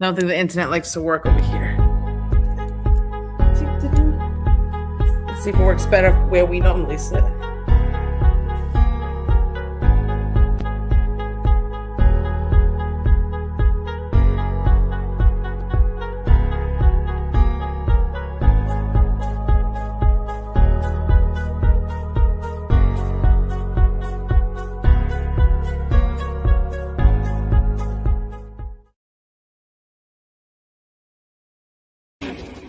I don't think the internet likes to work over here. Let's see if it works better where we normally sit.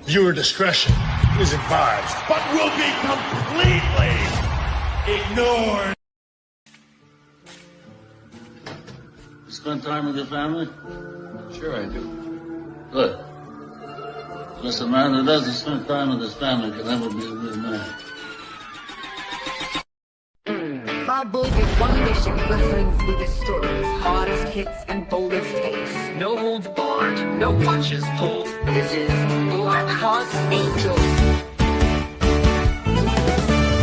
Viewer discretion is advised, but will be completely ignored. You spend time with your family? Sure I do. Good. Because a man who doesn't spend time with his family can never be a good man. My book is one mission, wrestling through the stories, hardest hits and boldest takes. No holds barred, no punches pulled. This is Blackhart's Angels.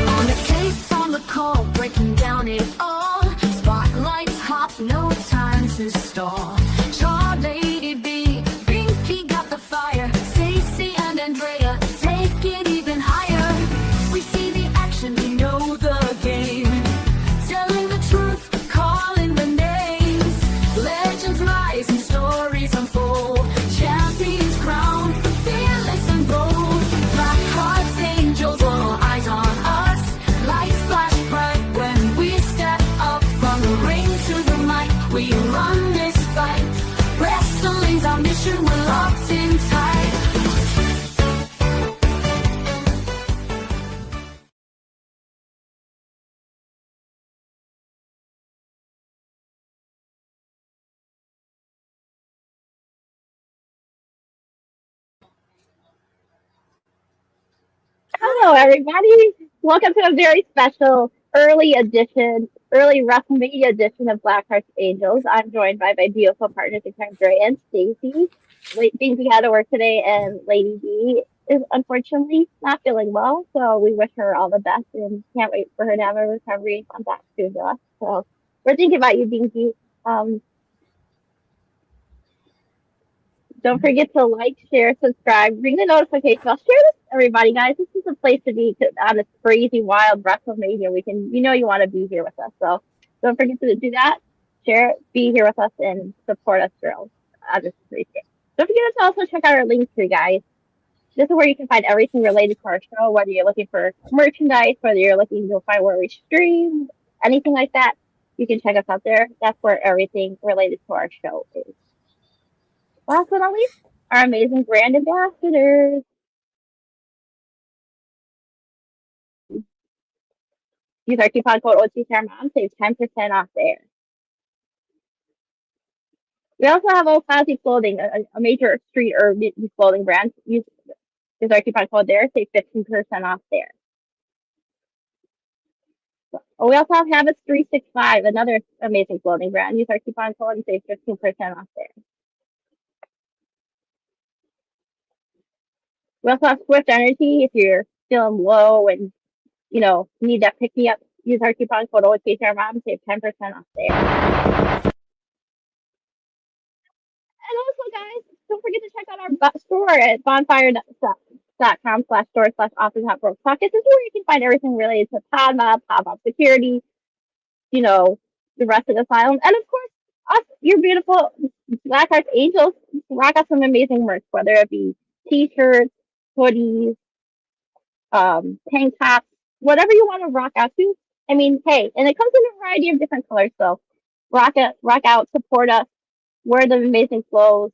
On the case, on the call, breaking down it all. Spotlights hot, no time to stall. Char, Lady B, Binky got the fire. Stacy and Draya, take it even higher. We see the action, we know the game. Telling the truth, calling the names. Legends rise and stories unfold. Champions crowned, fearless and bold. Blackhart's Angels, all eyes on us. Lights flash bright when we step up from the ring to the mic. We run this fight. Wrestling's our mission, we're locked in tight. Hello, everybody. Welcome to a very special early Wrestlemania edition of Blackhart's Angels. I'm joined by my beautiful partners in crime, Draya and Stacy. Binky had to work today, and Lady B is unfortunately not feeling well, so we wish her all the best and can't wait for her to have a recovery and come back soon to us. So we're thinking about you, Binky. Don't forget to like, share, subscribe, ring the notification bell. Share this, everybody, guys. This is a place to be on this crazy, wild WrestleMania weekend. You know you want to be here with us, so don't forget to do that. Share it, be here with us, and support us, girls. I just appreciate it. Don't forget to also check out our link tree, guys. This is where you can find everything related to our show, whether you're looking for merchandise, whether you're looking to find where we stream, anything like that. You can check us out there. That's where everything related to our show is. Last but not least, our amazing brand ambassadors. Use our coupon code OTCarMom, save 10% off there. We also have Okaze clothing, a major street or clothing brand. Use our coupon code there, save 15% off there. We also have Habits 365, another amazing clothing brand. Use our coupon code and save 15% off there. We also have Swift Energy if you're feeling low and need that pick me up. Use our coupon code OTCarMom, save 10% off there. And also, guys, don't forget to check out our store at bonfire.com/store/office.broke pockets. This is where you can find everything related to Podma, pop-up security, the rest of the asylum, and of course, us, your beautiful Blackhart's Angels, rock out some amazing merch, whether it be t-shirts, hoodies, tank tops, whatever you want to rock out to. I mean, hey, and it comes in a variety of different colors, so rock out, support us, wear the amazing clothes,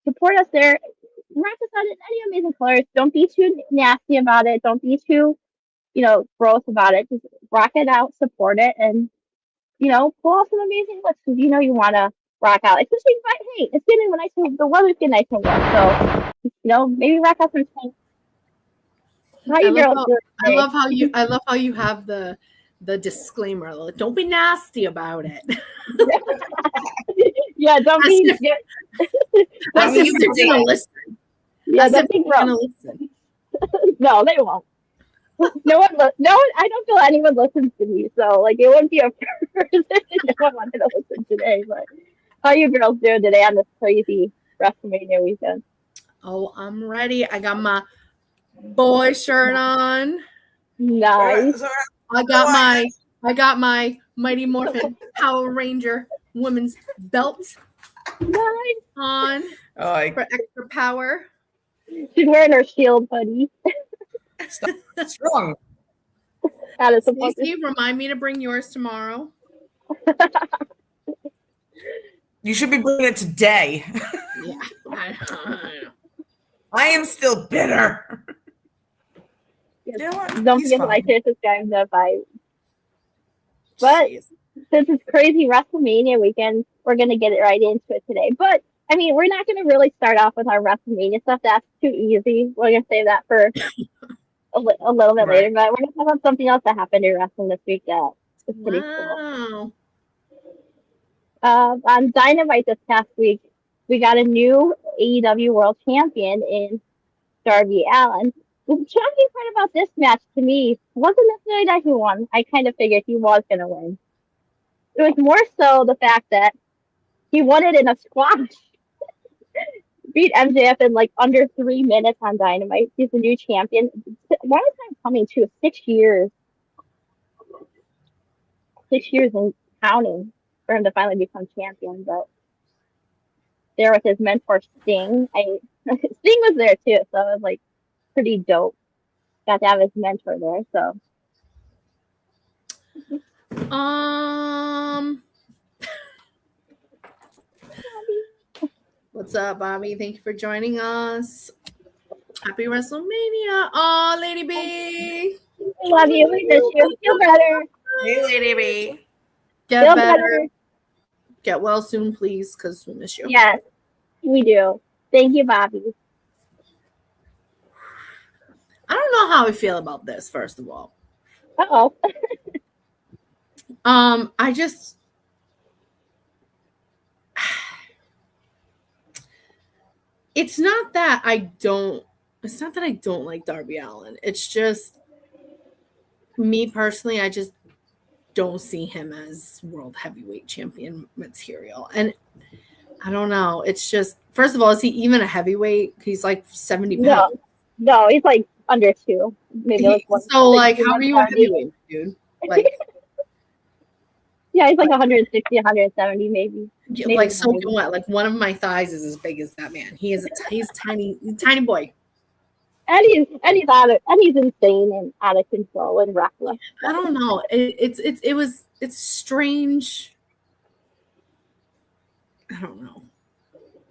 support us there. Rock us out in any amazing colors. Don't be too nasty about it. Don't be too, gross about it. Just rock it out, support it, and, pull off some amazing looks because you want to rock out. Especially, hey, it's getting nice. The weather's getting nice and warm, so maybe rock out some tanks. I love how you have the disclaimer. Like, don't be nasty about it. Yeah, don't be. As if they're gonna listen. Yeah, don't be gross. No, they won't. No, I don't feel anyone listens to me, so it wouldn't be a person if no one wanted to listen today. But How you girls doing today on this crazy WrestleMania weekend? Oh, I'm ready. I got my boy shirt on. Nice. I got my Mighty Morphin Power Ranger women's belt Nice. on for extra power. She's wearing her shield hoodie. Strong. Stacey, remind me to bring yours tomorrow. You should be bringing it today. Yeah. I am still bitter. Yes. You know what? Don't He's forget to like, fine. share, subscribe, and vibe. But since it's crazy WrestleMania weekend, we're gonna get it right into it today. But I mean, we're not gonna really start off with our WrestleMania stuff. That's too easy. We're gonna save that for a little bit later. But we're gonna talk about something else that happened in wrestling this week that is pretty cool. On Dynamite this past week, we got a new AEW World Champion in Darby Allin. The shocking part about this match to me wasn't necessarily that he won. I kind of figured he was going to win. It was more so the fact that he won it in a squash. Beat MJF in like under 3 minutes on Dynamite. He's the new champion. One time coming too, 6 years. 6 years and counting for him to finally become champion. But there with his mentor Sting. Sting was there too, so it was like pretty dope. Got to have his mentor there, so. What's up, Bobby? Thank you for joining us. Happy WrestleMania. Oh, Lady B. I love you. We miss you. Feel better. Hey, Lady B. Get better. Get well soon, please, because we miss you. Yes, we do. Thank you, Bobby. I don't know how I feel about this, first of all. Uh-oh. I just it's not that I don't like Darby Allin. It's just me personally, I just don't see him as world heavyweight champion material. And I don't know. It's just, first of all, is he even a heavyweight? He's like 70 pounds. No, he's like under 2. Maybe like one. So like how are you a heavyweight, dude? Like yeah, he's like 160, 170 maybe. Like soaking wet. Like one of my thighs is as big as that man. He's tiny boy. And he's insane and out of control and reckless. I don't know. It's strange. I don't know.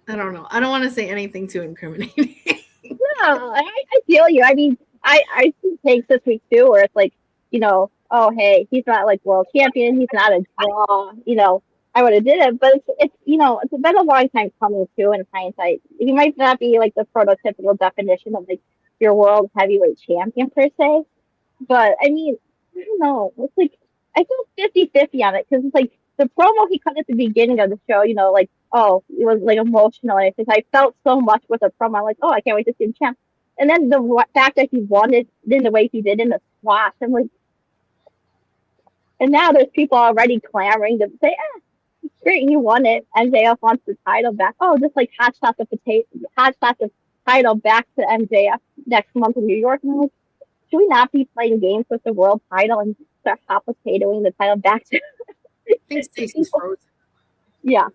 I don't want to say anything too incriminating. No, I feel you. I mean, I see takes this week too where it's like, you know, oh hey, he's not like world champion, he's not a draw, you know. I would have did it, but it's you know, it's been a long time coming too in hindsight. He might not be like the prototypical definition of like your world heavyweight champion per se. But I mean, I don't know. It's like I feel 50-50 on it because it's like the promo he cut at the beginning of the show, you know, like, oh, it was like emotional. And I felt so much with the promo. I'm like, oh, I can't wait to see him champ. And then the fact that he won it in the way he did in the squash, I'm like, and now there's people already clamoring to say, great, he won it. MJF wants the title back. Oh, just like hot shot the title back to MJF next month in New York. And I'm like, should we not be playing games with the world title and start hot potatoing the title back to? I think Stacey's frozen. Yeah.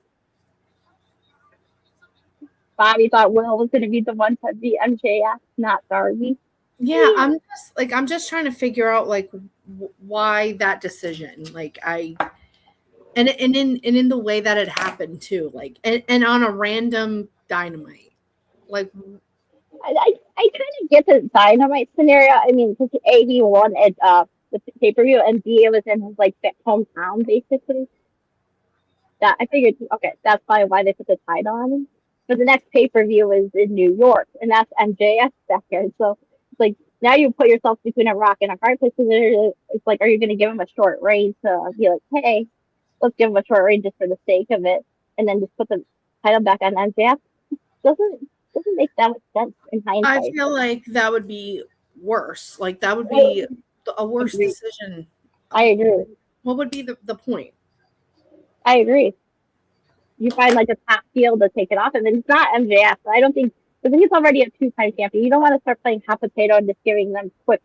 Bobby thought Will was going to be the one to beat MJF, not Darby. Yeah, I'm just trying to figure out like why that decision. Like and in the way that it happened too. Like and on a random Dynamite. Like I kind of get the Dynamite scenario. I mean, because A, he won at the pay-per-view, and B, it was in his like hometown basically. That I figured, okay, that's probably why they put the title on him. But the next pay-per-view is in New York, and that's MJF second. So it's like now you put yourself between a rock and a hard place. It's like, are you going to give him a short reign to be like, hey, let's give him a short reign just for the sake of it, and then just put the title back on MJF? Doesn't make that much sense in hindsight. I feel like that would be worse. Like that would be a worse decision. I agree. What would be the point? I agree. you find like a top heel to take it off, and then it's not MJF. I don't think because he's already a 2-time champion. You don't want to start playing hot potato and just giving them quick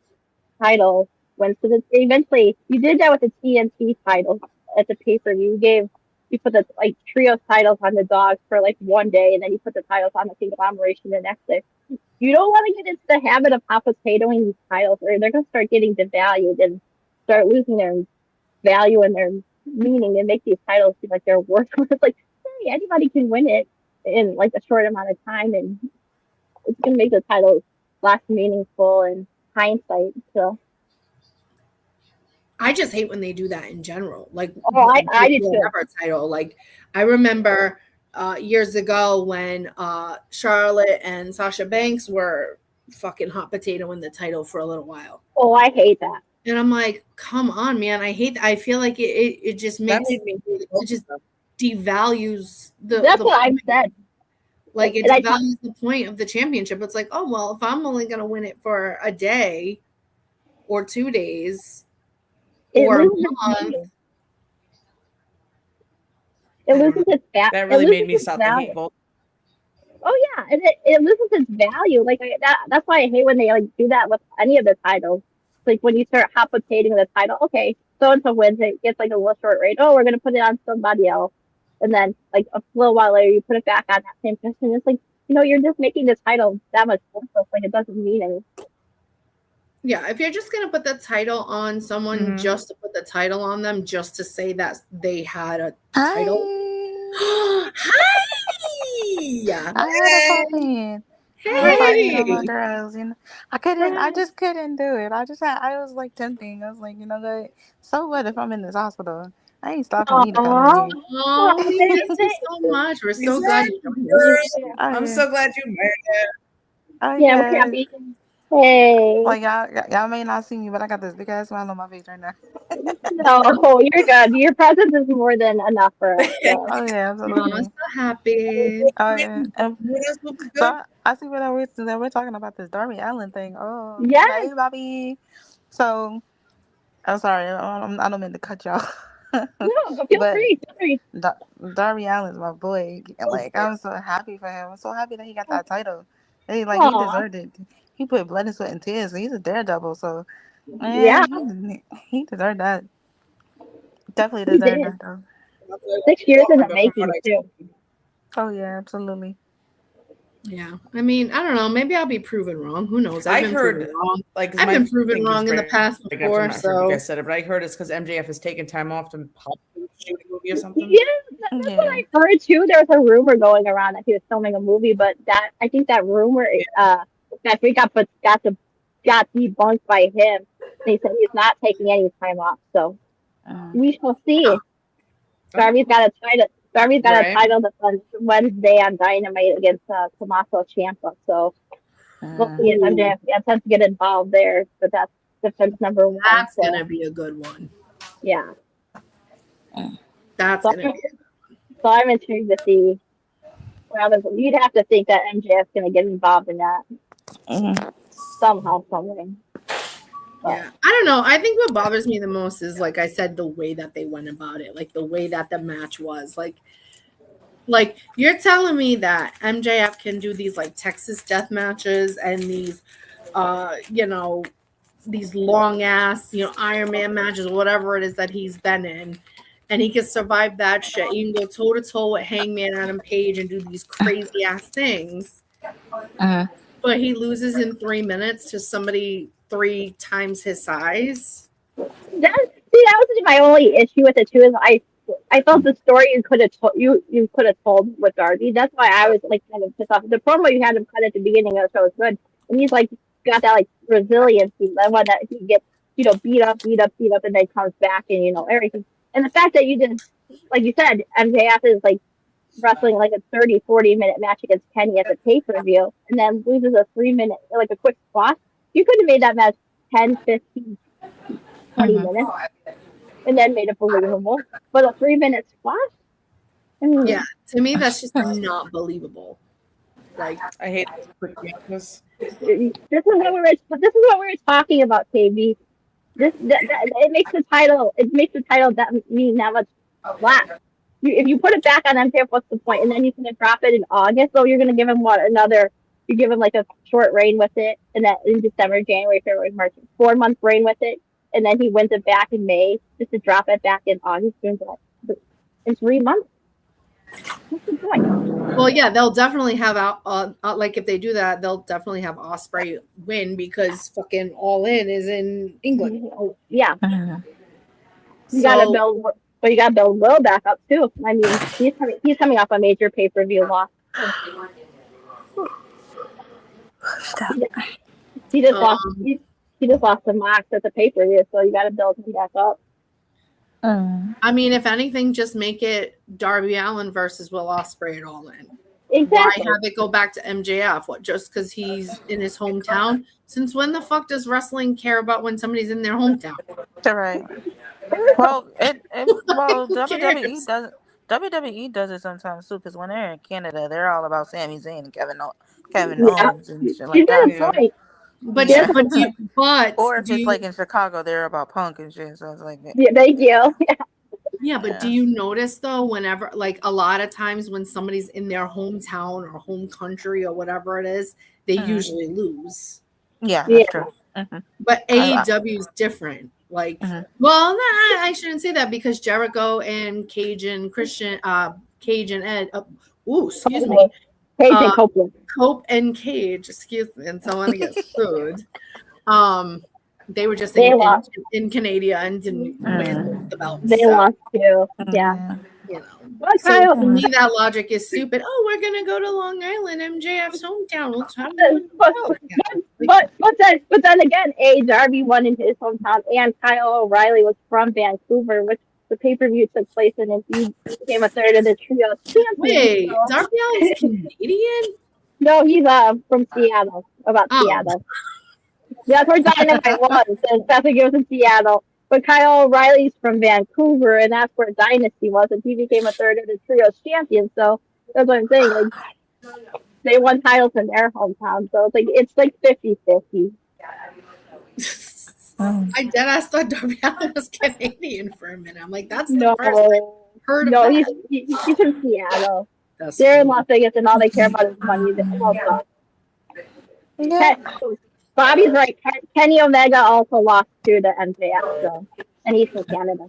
title wins. So that eventually, you did that with the TNT title at the pay per view. You put the like trio titles on the dogs for like one day, and then you put the titles on the conglomeration the next day. You don't want to get into the habit of hot potatoing these titles, or they're going to start getting devalued and start losing their value and their meaning and make these titles seem like they're worthless. Like, hey, anybody can win it in like a short amount of time, and it's going to make the titles less meaningful in hindsight. So I just hate when they do that in general. Like, I do too. Title. Like, I remember years ago when Charlotte and Sasha Banks were fucking hot potato in the title for a little while. Oh, I hate that. And I'm like, come on, man. I hate that. I feel like it just makes it just devalues the. That's what I've said. Like, it devalues the point of the championship. It's like, oh well, if I'm only gonna win it for a day or 2 days or a month. It loses its value. That really made me stop the hateful. Oh yeah, and it loses its value. Like that's why I hate when they like do that with any of the titles. Like when you start hot potatoing the title, okay, so and so wins, it gets like a little short rate. Oh, we're gonna put it on somebody else, and then like a little while later, you put it back on that same person. It's like, you know, you're just making the title that much worthless. Like it doesn't mean anything. Yeah, if you're just gonna put the title on someone just to put the title on them, just to say that they had a title. Hi. I had a Hey. girls, you know, I just couldn't do it. I was like tempting. I was like, you know what? So what if I'm in this hospital? I ain't stopping you to come to me. Oh, we miss you so much. We're so glad you I'm so glad you made it. Yeah, we're happy. Hey. Like y'all may not see me, but I got this big ass smile on my face right now. No, you're good. Your presence is more than enough for us. So. Oh yeah, absolutely. I'm so happy. Oh yeah. So I see what we're talking about this Darby Allin thing. Oh yeah, hey, Bobby. So I'm sorry, I don't mean to cut y'all. No, feel free. Darby Allin's my boy. Like I'm so happy for him. I'm so happy that he got that title. Hey, he deserved it. He put blood and sweat and tears. So he's a daredevil. So man, he deserved that. Definitely deserved that though. 6 years in the making too. Oh yeah, absolutely. Yeah, I mean, I don't know. Maybe I'll be proven wrong. Who knows? I heard wrong. Like I've been proven wrong in the past like, before. I'm not sure if So you guys said it, but I heard it's because MJF has taken time off to possibly shoot a movie or something. Yeah, that's what I heard too. There was a rumor going around that he was filming a movie, but I think that rumor that we got debunked by him. He said he's not taking any time off, so we shall see. Darby's got a title. Darby's got a title defense Wednesday on Dynamite against Tommaso Ciampa. So we'll see if MJF attempts to get involved there. But that's defense number one. That's gonna be a good one. Yeah. That's gonna be. So I'm intrigued to see. You'd have to think that MJF's gonna get involved in that somehow, some way. Yeah, I don't know. I think what bothers me the most is, like I said, the way that they went about it, like the way that the match was. Like you're telling me that MJF can do these like Texas death matches and these, these long ass, Iron Man matches, whatever it is that he's been in, and he can survive that shit. You can go toe to toe with Hangman Adam Page and do these crazy ass things, but he loses in 3 minutes to somebody 3 times his size. That was my only issue with it too. Is I felt the story you could have told with Darby. That's why I was like kind of pissed off. The promo you had him cut at the beginning of the show was good, and he's like got that like resiliency. That one that he gets beat up, and then comes back and everything. And the fact that you didn't, like you said, MJF is like wrestling like a 30-40 minute match against Kenny at the pay-per-view, and then loses a 3 minute like a quick spot. You could have made that match 10, 15, 20 minutes and then made it believable. But a 3 minute spot? Yeah, to me, that's just not believable. Like, I hate quick matches. This is what we were talking about, KB. It makes the title that mean that much flat. if you put it back on MJF, what's the point? And then he's gonna drop it in August. So you're gonna give him you give him like a short reign with it, and that in December, January, February, March, 4 month reign with it, and then he wins it back in May just to drop it back in August. In 3 months. What's the point? Well, yeah, they'll definitely have like if they do that, they'll definitely have Ospreay win because fucking All In is in England. Yeah, you gotta build, but you gotta build Will back up too. I mean, he's coming off a major pay-per-view loss. He just lost. He just lost to Mox at the pay-per-view, so you gotta build him back up. I mean, if anything, just make it Darby Allin versus Will Ospreay at All In. Exactly. Why have it go back to MJF? What, just because he's in his hometown? Since when the fuck does wrestling care about when somebody's in their hometown? Right. Well, Who WWE does it sometimes too, because when they're in Canada, they're all about Sami Zayn and Kevin Owens and shit like that. Or if it's like in Chicago, they're about Punk and shit. So it's like, yeah, thank you. Yeah, but do you notice though, whenever, like a lot of times when somebody's in their hometown or home country or whatever it is, they usually lose. Yeah, that's true. But AEW is different. Like, well, no, I shouldn't say that because Jericho and Cage and Christian, Cage and Ed, excuse me. Cage and Copeland. Cope and Cage, excuse me, and someone gets sued. They were just in Canada and didn't win the belt. They lost too. Yeah. You know. So to me, that logic is stupid. Oh, we're gonna go to Long Island, MJF's hometown. Let's have but then again, Darby won in his hometown, and Kyle O'Reilly was from Vancouver, which the pay-per-view took place in, and he became a third of the trio champion. Wait, Darby Allin's Canadian? No, he's from Seattle. Seattle. That's where Dynamite was, and Stephanie was in Seattle. But Kyle O'Reilly's from Vancouver, and that's where Dynasty was, and he became a third of the trios champion. So that's what I'm saying. Like, they won titles in their hometown, so it's like 50-50. I deadass thought Darby Allin was Canadian for a minute. I'm like, that's the first I heard of that. He's from Seattle. They're in Las Vegas, and all they care about is money. Bobby's right. Kenny Omega also lost to the MJF, so, and he's from Canada.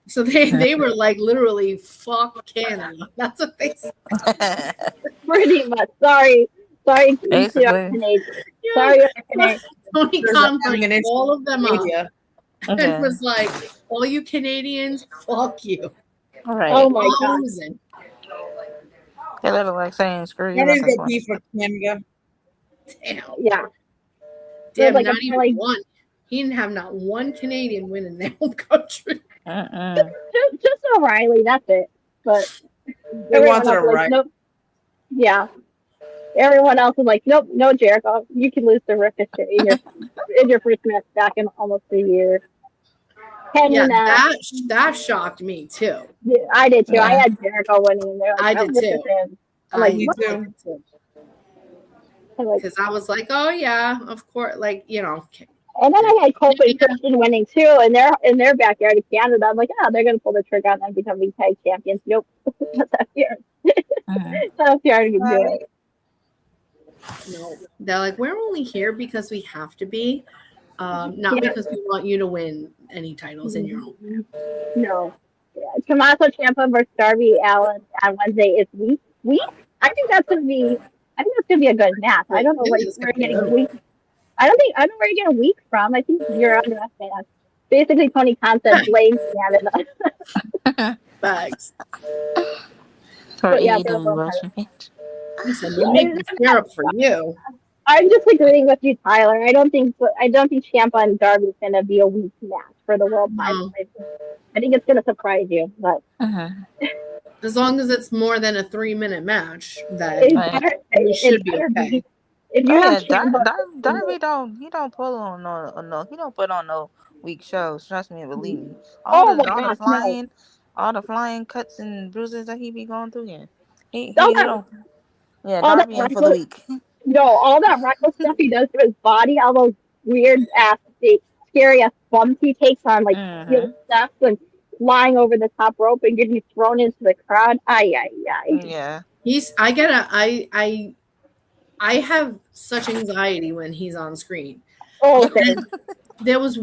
So they were like literally fuck Canada. That's what they said. Pretty much. Sorry, Canadian. Sorry, Canadian. Tony Khan brought all of them up. It was like, all you Canadians, fuck you. All right. Oh my god. They look like saying screw you. That is good beef for Canada. Damn. Yeah. Damn, not even one. He didn't have not one Canadian win in their home country. Just O'Reilly, that's it. But they wanted O'Reilly. Nope. Yeah. Everyone else was like, nope, no Jericho. You can lose the Ricochet in your first match back in almost a year. That shocked me too. Yeah, I did too. I had Jericho winning in there. I did too. I'm like, you too. Because I was like, oh yeah, of course, like, you know. And then I had Cole and Christian winning too, and they're in their backyard of Canada. I'm like, they're gonna pull the trigger on them becoming tag champions. Nope, that's not fair. That's not fair to do it. No, they're like, we're only here because we have to be, not because we want you to win any titles in your home. No. Yeah. Tommaso Ciampa versus Darby Allin on Wednesday is week. I think that's gonna be a good match. I don't know where you're getting a week. I don't know where you're getting a week from. I think you're underestimating us. Basically, Tony Khan said blame Canada. Bags. But yeah, Listen, make the syrup for you. I'm just agreeing with you, Tyler. I don't think Ciampa and Darby is gonna be a weak match for the world title. I think it's gonna surprise you, but as long as it's more than a 3-minute match, it should be okay. If you have Darby don't pull on he don't put on no weak shows. Trust me, believe me. All the flying cuts and bruises that he be going through, he don't. Yeah, Darby in for the week. No, all that reckless stuff he does to his body, all those weird ass, scary ass bumps he takes on, like heel steps, and flying over the top rope and getting thrown into the crowd. Ay. Yeah. I have such anxiety when he's on screen. Oh, same. There was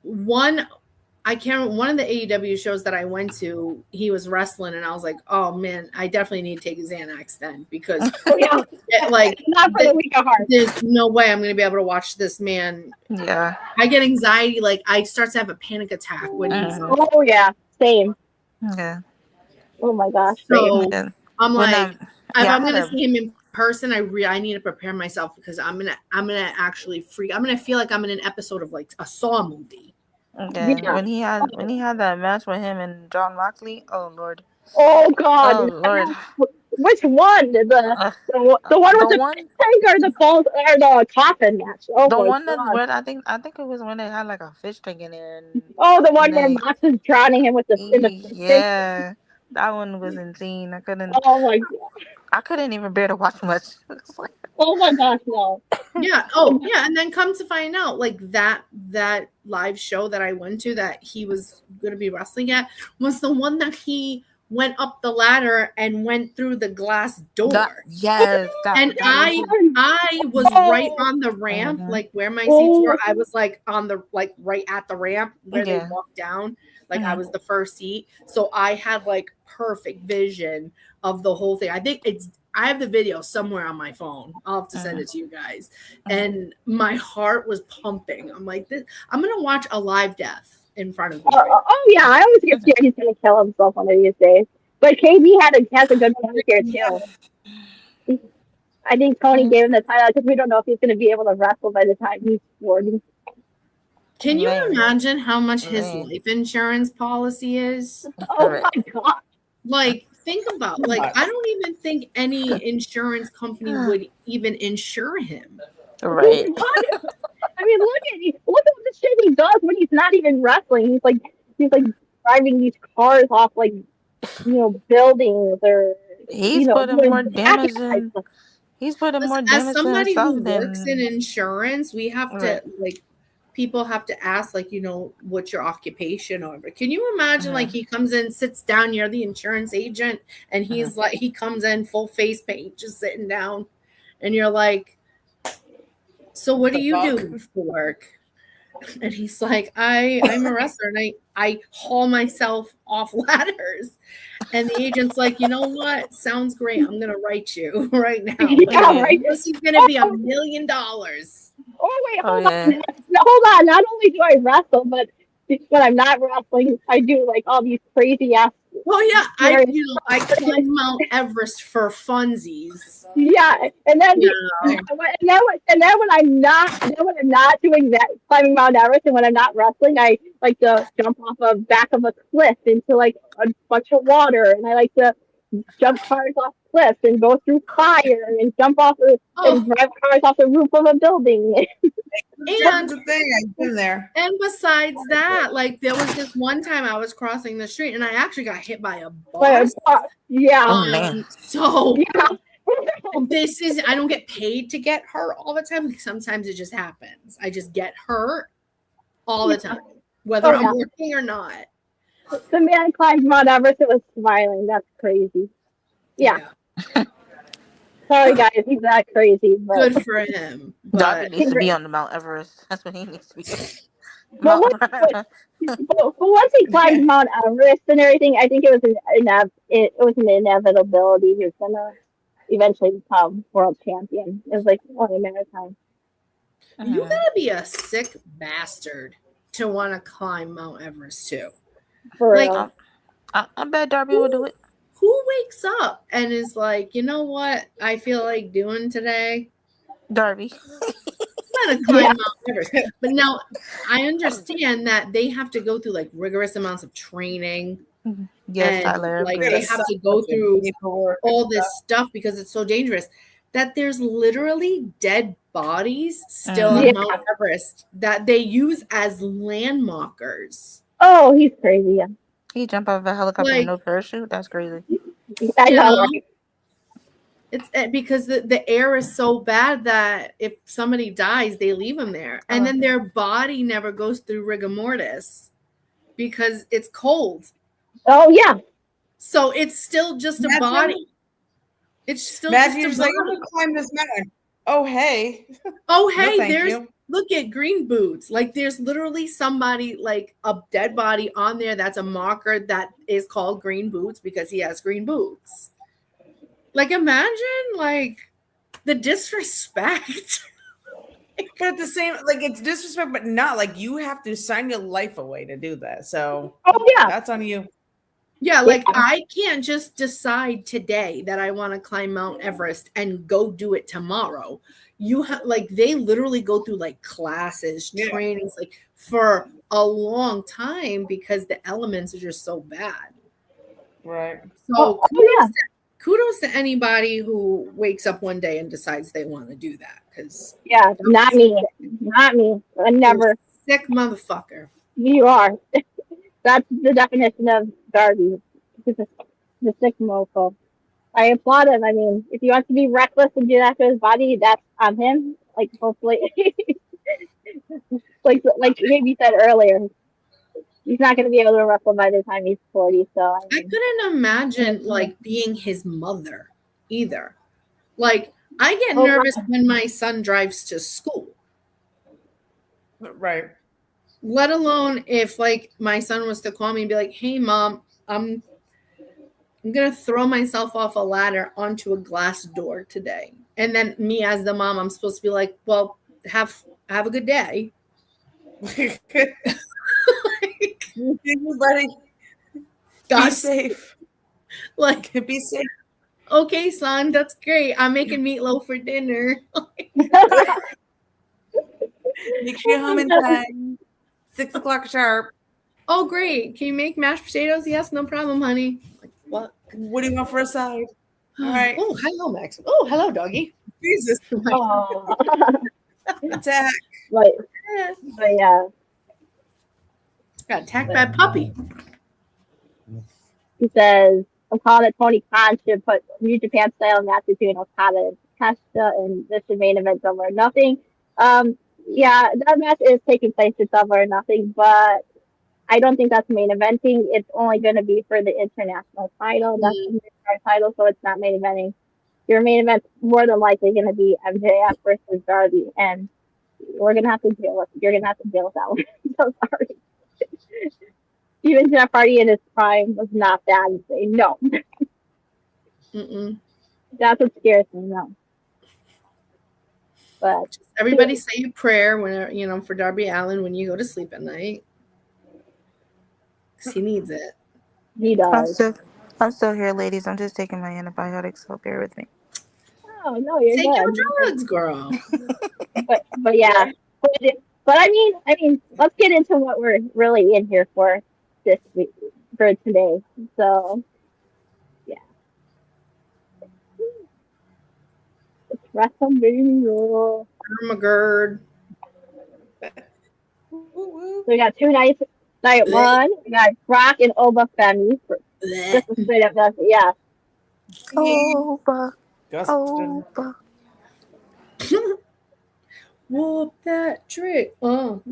one I can't remember, one of the AEW shows that I went to, he was wrestling and I was like, oh man, I definitely need to take a Xanax then because Yeah. like Not for the weak of heart. there's no way I'm gonna be able to watch this man. Yeah. I get anxiety, like I start to have a panic attack when he's on. Oh yeah, same. Yeah. Oh my gosh, So same. Yeah. I'm When like, yeah, if I I'm had gonna a- see him in person, I need to prepare myself because I'm gonna actually freak. I'm gonna feel like I'm in an episode of like a Saw movie. Yeah. Yeah. When he had that match with him and John Moxley, oh Lord. Oh God. Oh Lord. Which one? The one with the the one tank or the balls or the coffin match? Oh the my one that's God. where I think it was when they had like a fish tank in there and Oh, the one where they, Mox is drowning him with the in the fish tank. yeah. That one was insane. Oh my God. I couldn't even bear to watch much. It's like, Oh my gosh, no. Yeah. Oh, yeah. And then come to find out, like that live show that I went to that he was going to be wrestling at was the one that he went up the ladder and went through the glass door. yes. And I was right on the ramp, Mhm. like where my seats were. I was like on the right at the ramp where they Yeah. walked down. Like I was the first seat, so I had like perfect vision of the whole thing. I have the video somewhere on my phone. I'll have to send it to you guys. And my heart was pumping. I'm like, I'm gonna watch a live death in front of me. Oh yeah, I always get scared he's gonna kill himself one of these days. But KB has a good one here too. I think Tony gave him the title because we don't know if he's gonna be able to wrestle by the time he's 40. Can you Man. imagine how much his Man. life insurance policy is? Oh my God. Like, think about, like, I don't even think any insurance company would even insure him. Right. I mean, look at the shit he does when he's not even wrestling. He's like driving these cars off like buildings or He's putting doing more damage that than type of- he's putting more As damage to somebody himself who works in than insurance, we have to Right. like people have to ask like what's your occupation or whatever. Can you imagine like he comes in, sits down, you're the insurance agent, and he's like he comes in full face paint, just sitting down, and you're like, so what do you do for work? And he's like, I'm a wrestler and I haul myself off ladders. And the agent's like, you know what? Sounds great. I'm gonna write you right now. Yeah, right. This is gonna be $1 million. Oh wait, Oh, hold yeah. on. No, hold on. Not only do I wrestle, but when I'm not wrestling, I do like all these crazy ass. Well, yeah, I climb Mount Everest for funsies. Yeah, and then Yeah. and then when I'm not doing that, climbing Mount Everest, and when I'm not wrestling, I like to jump off the back of a cliff into like a bunch of water, and I like to jump cars off cliffs and go through fire and jump off and drive cars off the roof of a building. And the thing, I've been there. And besides that, like there was this one time I was crossing the street and I actually got hit by a bus. Yeah. Oh man. So Yeah. I don't get paid to get hurt all the time. Sometimes it just happens. I just get hurt all the time, whether I'm working or not. The man climbed Mount Everest and was smiling. That's crazy. Yeah. Sorry, guys. He's that crazy. But Good for him. Darby But needs to be on the Mount Everest. That's what he needs to be. But once he climbed Mount Everest and everything, I think it was an inevitability. He was gonna eventually become world champion. It was like only a matter of time. you gotta be a sick bastard to want to climb Mount Everest too. For Like, real. I bet Darby would do it. Who wakes up and is like, you know what I feel like doing today? Darby. I'm gonna climb Mount Everest. But now I understand that they have to go through like rigorous amounts of training. Yes, And Tyler. like yes. they have to go through all this stuff because it's so dangerous that there's literally dead bodies still on Mount Everest that they use as landmarkers. Oh, he's crazy. Yeah. He jump off a helicopter Like- with no parachute. That's crazy. I know. know? Right? It's because the air is so bad that if somebody dies, they leave them there, and then their body never goes through rigor mortis. because it's cold. Oh yeah. So it's still just a body. It's still Imagine just you're a like, I'm body. gonna climb this mountain. Oh hey. Oh No, hey, thank you. look at green boots. Like there's literally somebody like a dead body on there that's a marker that is called green boots because he has green boots. Like imagine like the disrespect. But at the same, like it's disrespect, but not like you have to sign your life away to do that. So Oh yeah. that's on you. Yeah, like I can't just decide today that I want to climb Mount Everest and go do it tomorrow. You have like they literally go through like classes, trainings, like for a long time because the elements are just so bad. Right. So kudos to anybody who wakes up one day and decides they want to do that. Because not me. I never. Sick motherfucker. You are. That's the definition of Darby. He's the sick mofo. I applaud him. I mean, if he wants to be reckless and do that to his body, that's on him. Like hopefully, like maybe said earlier, he's not going to be able to wrestle by the time he's 40. So I couldn't imagine like being his mother either. Like I get nervous when my son drives to school. Right. Let alone if like my son was to call me and be like, "Hey mom, I'm gonna throw myself off a ladder onto a glass door today." And then me as the mom, I'm supposed to be like, "Well, have a good day." Everybody be safe. Like be safe. Okay, son, that's great. I'm making meatloaf for dinner. Make sure you're home in time. 6 o'clock sharp. Oh, great. Can you make mashed potatoes? Yes, no problem, honey. Like, what? What do you want for a side? All right. Oh, hello, Max. Oh, hello, doggy. Jesus. Oh. Attack. But yeah. Got attacked by a puppy. He says, I'm calling it Tony Khan should put New Japan style match between Okada and Kashta, and this should main event Double or Nothing. Yeah, that match is taking place at Double or Nothing, but I don't think that's main eventing. It's only going to be for the international title. That's the main title, so it's not main eventing. Your main event's more than likely going to be MJF versus Darby, and you're going to have to deal with that one. So sorry. Even Jeff Hardy in his prime was not that insane. No. That's what scares me. No. But just everybody say a prayer when for Darby Allin when you go to sleep at night. Because he needs it. He does. I'm still here, ladies. I'm just taking my antibiotics, so bear with me. Oh no, you're Take good. your drugs, girl. but yeah. But I mean, let's get into what we're really in here for this week, for today. So yeah. It's Wrestlemania. Armagerd. So we got 2 nights. Night 1, we got Brock and Oba Femi. Just a straight up, yeah. Oba. Whoop that trick. Whoop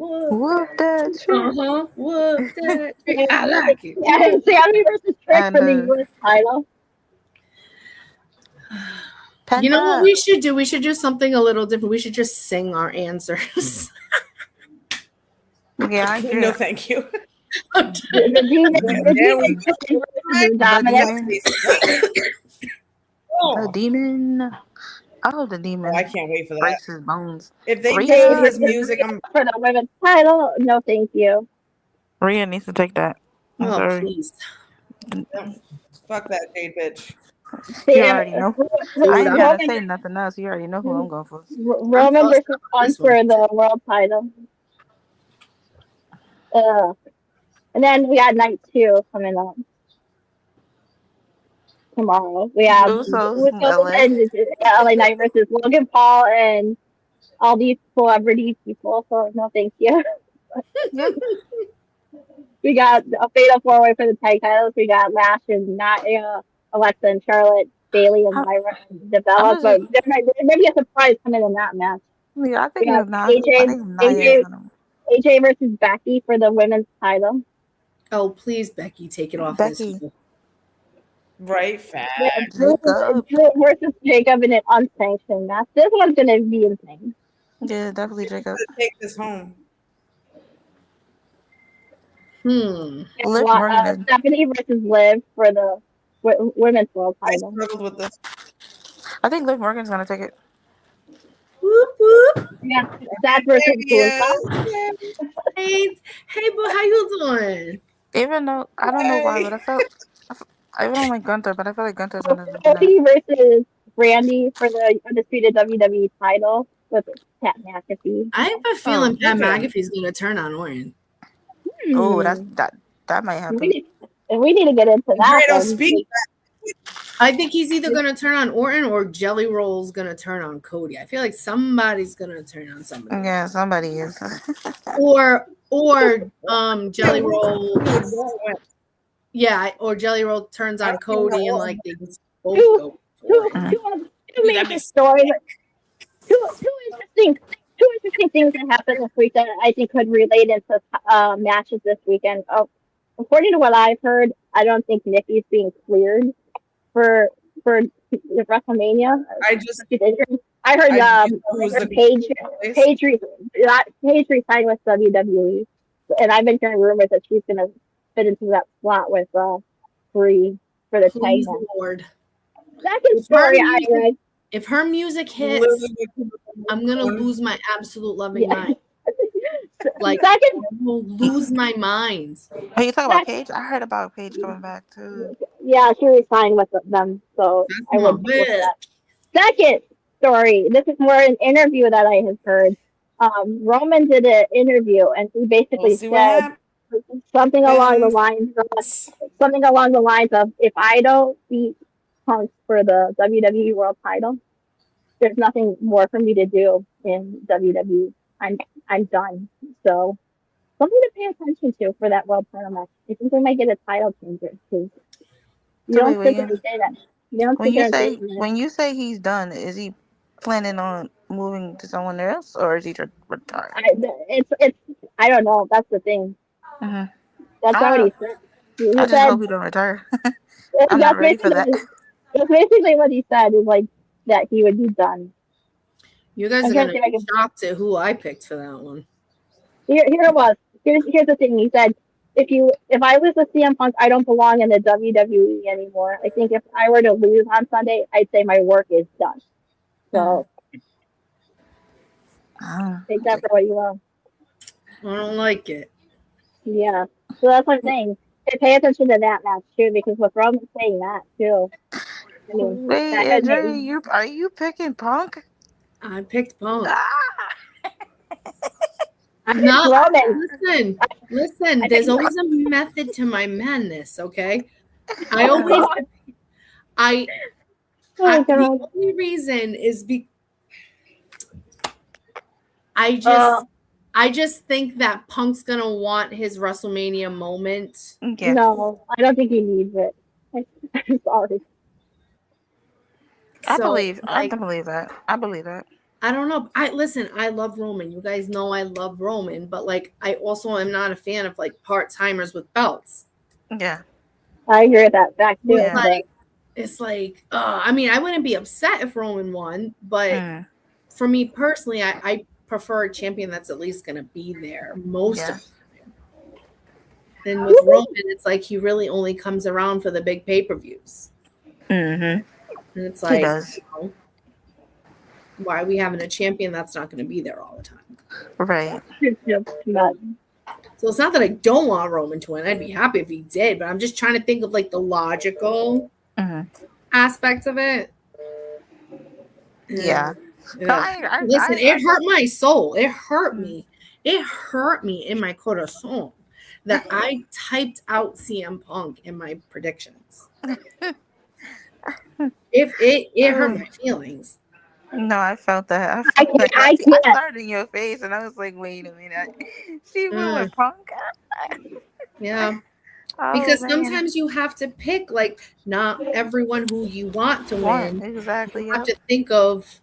that trick. Whoop that trick. I like it. Yeah, Sammy versus Trick for the US title. You know what we should do? We should do something a little different. We should just sing our answers. Yeah, I agree. No, thank you. The demon. Oh, the demon. Oh, I can't wait for that. Breaks his bones. If they play his music, for the women's title. No, thank you. Rhea needs to take that. I'm sorry. Please. Fuck that Jade bitch. You already know. I ain't gotta say nothing else. You already know who I'm going for. Roman versus Punk for the world title. And then we got night 2 coming up tomorrow. We have LA Knight versus Logan Paul and all these celebrity people. So no, thank you. We got a fatal 4-way for the tag titles. We got Lash and Alexa and Charlotte, Bailey and Lyra develop, but there may be a surprise coming in that match. Yeah, I think AJ versus Becky for the women's title. Oh, please, Becky, take it off Becky. this. Right, fat. Drew Jacob. versus Jacob in an unsanctioned match. This one's gonna be insane. Yeah, definitely Jacob. Take this home. Liv Morgan. Stephanie versus Liv for the women's world I title. struggled with this. I think Liv Morgan's gonna take it. Whoop, whoop. Yeah, that versus Yes. Hey, boo, how you doing? Even though I don't know why, but I don't like Gunther, but I feel like Gunther's gonna win. Cody versus Brandy for the undisputed WWE title with Pat McAfee. I have a feeling Pat okay. McAfee's going to turn on Orton. Oh, that might happen. We need to get into that. Fredo, one. speak. I think he's either going to turn on Orton or Jelly Roll's going to turn on Cody. I feel like somebody's going to turn on somebody. Yeah, somebody is. Or Jelly Roll. Yeah, or Jelly Roll turns on Cody and like they just both go. Two major stories. Two interesting things that happened this weekend. I think could relate into matches this weekend. Oh, according to what I've heard, I don't think Nikki's being cleared for WrestleMania. I heard Paige resigned with WWE, and I've been hearing rumors that she's going to fit into that slot with Brie for the tag Please, match. Lord. Second story I read. If her music hits, I'm gonna lose my absolute loving mind. Like, I will lose my mind. Are you talking about Paige? I heard about Paige coming back too. Yeah, she resigned with them, so I would. Second story. This is more an interview that I have heard. Roman did an interview, and he basically said something along the lines of, "If I don't beat Punk for the WWE World Title, there's nothing more for me to do in WWE. I'm done." So something to pay attention to for that World Title match. I think we might get a title changer because you don't sit there and say that. When you say he's done, is he planning on moving to someone else, or is he retired? I don't know. That's the thing. Mm-hmm. That's what he said. I just hope he don't retire. I'm not ready for that. That's basically what he said, is like that he would be done. You guys are gonna be shocked at who I picked for that one. Here it was. Here's the thing. He said, if I lose to CM Punk, I don't belong in the WWE anymore. I think if I were to lose on Sunday, I'd say my work is done. So take that for what you will. I don't like it. Yeah. So that's what I'm saying. Pay attention to that match too, because with Roman saying that too. I mean, wait, are you picking Punk? I picked Punk. Roman. Listen. There's always a method to my madness. Okay. The only reason is I just think that Punk's gonna want his WrestleMania moment. Yeah. No, I don't think he needs it. I'm sorry. I believe that. I believe that. I don't know. I love Roman. You guys know I love Roman, but like I also am not a fan of like part-timers with belts. Yeah. I agree with that fact too. Yeah. It's like I mean, I wouldn't be upset if Roman won, but for me personally, I prefer a champion that's at least gonna be there most of the time. And with Roman, it's like he really only comes around for the big pay-per-views. Mm-hmm. And it's like, he does. Why are we having a champion that's not going to be there all the time? Right. So it's not that I don't want Roman to win. I'd be happy if he did, but I'm just trying to think of like the logical aspects of it. Yeah. Listen, it hurt my soul. It hurt me. It hurt me in my corazon that I typed out CM Punk in my predictions. It hurt my feelings. No, I felt that. I started in your face, and I was like, "Wait a minute, she went with Punk." Yeah, because sometimes you have to pick. Like, not everyone who you want to win. Exactly. You have to think of,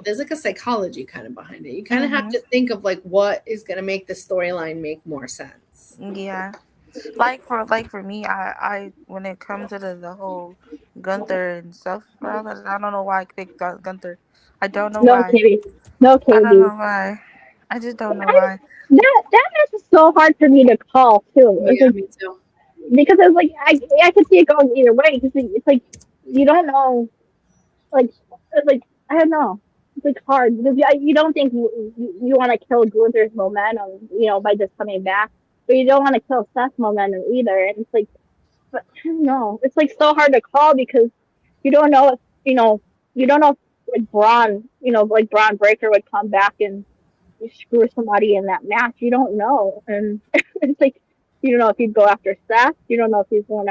there's like a psychology kind of behind it. You kind of have to think of like what is going to make the storyline make more sense. Yeah. Like for me, I when it comes to the whole Gunther and stuff, bro, I don't know why I picked Gunther. I don't know No why. KB. No I don't know KB. why. I just don't know I, why. that match is so hard for me to call too. It's Yeah, like me too. because it's like I could see it going either way because it's like you don't know like it's like I don't know. It's like hard because you don't think you want to kill Gunther's momentum, by just coming back, but you don't want to kill Seth's momentum either. And it's like, but I don't know. It's like so hard to call because you don't know if you don't know if like Braun, like Braun Breaker would come back and screw somebody in that match. You don't know, and it's like you don't know if he'd go after Seth. You don't know if he'd go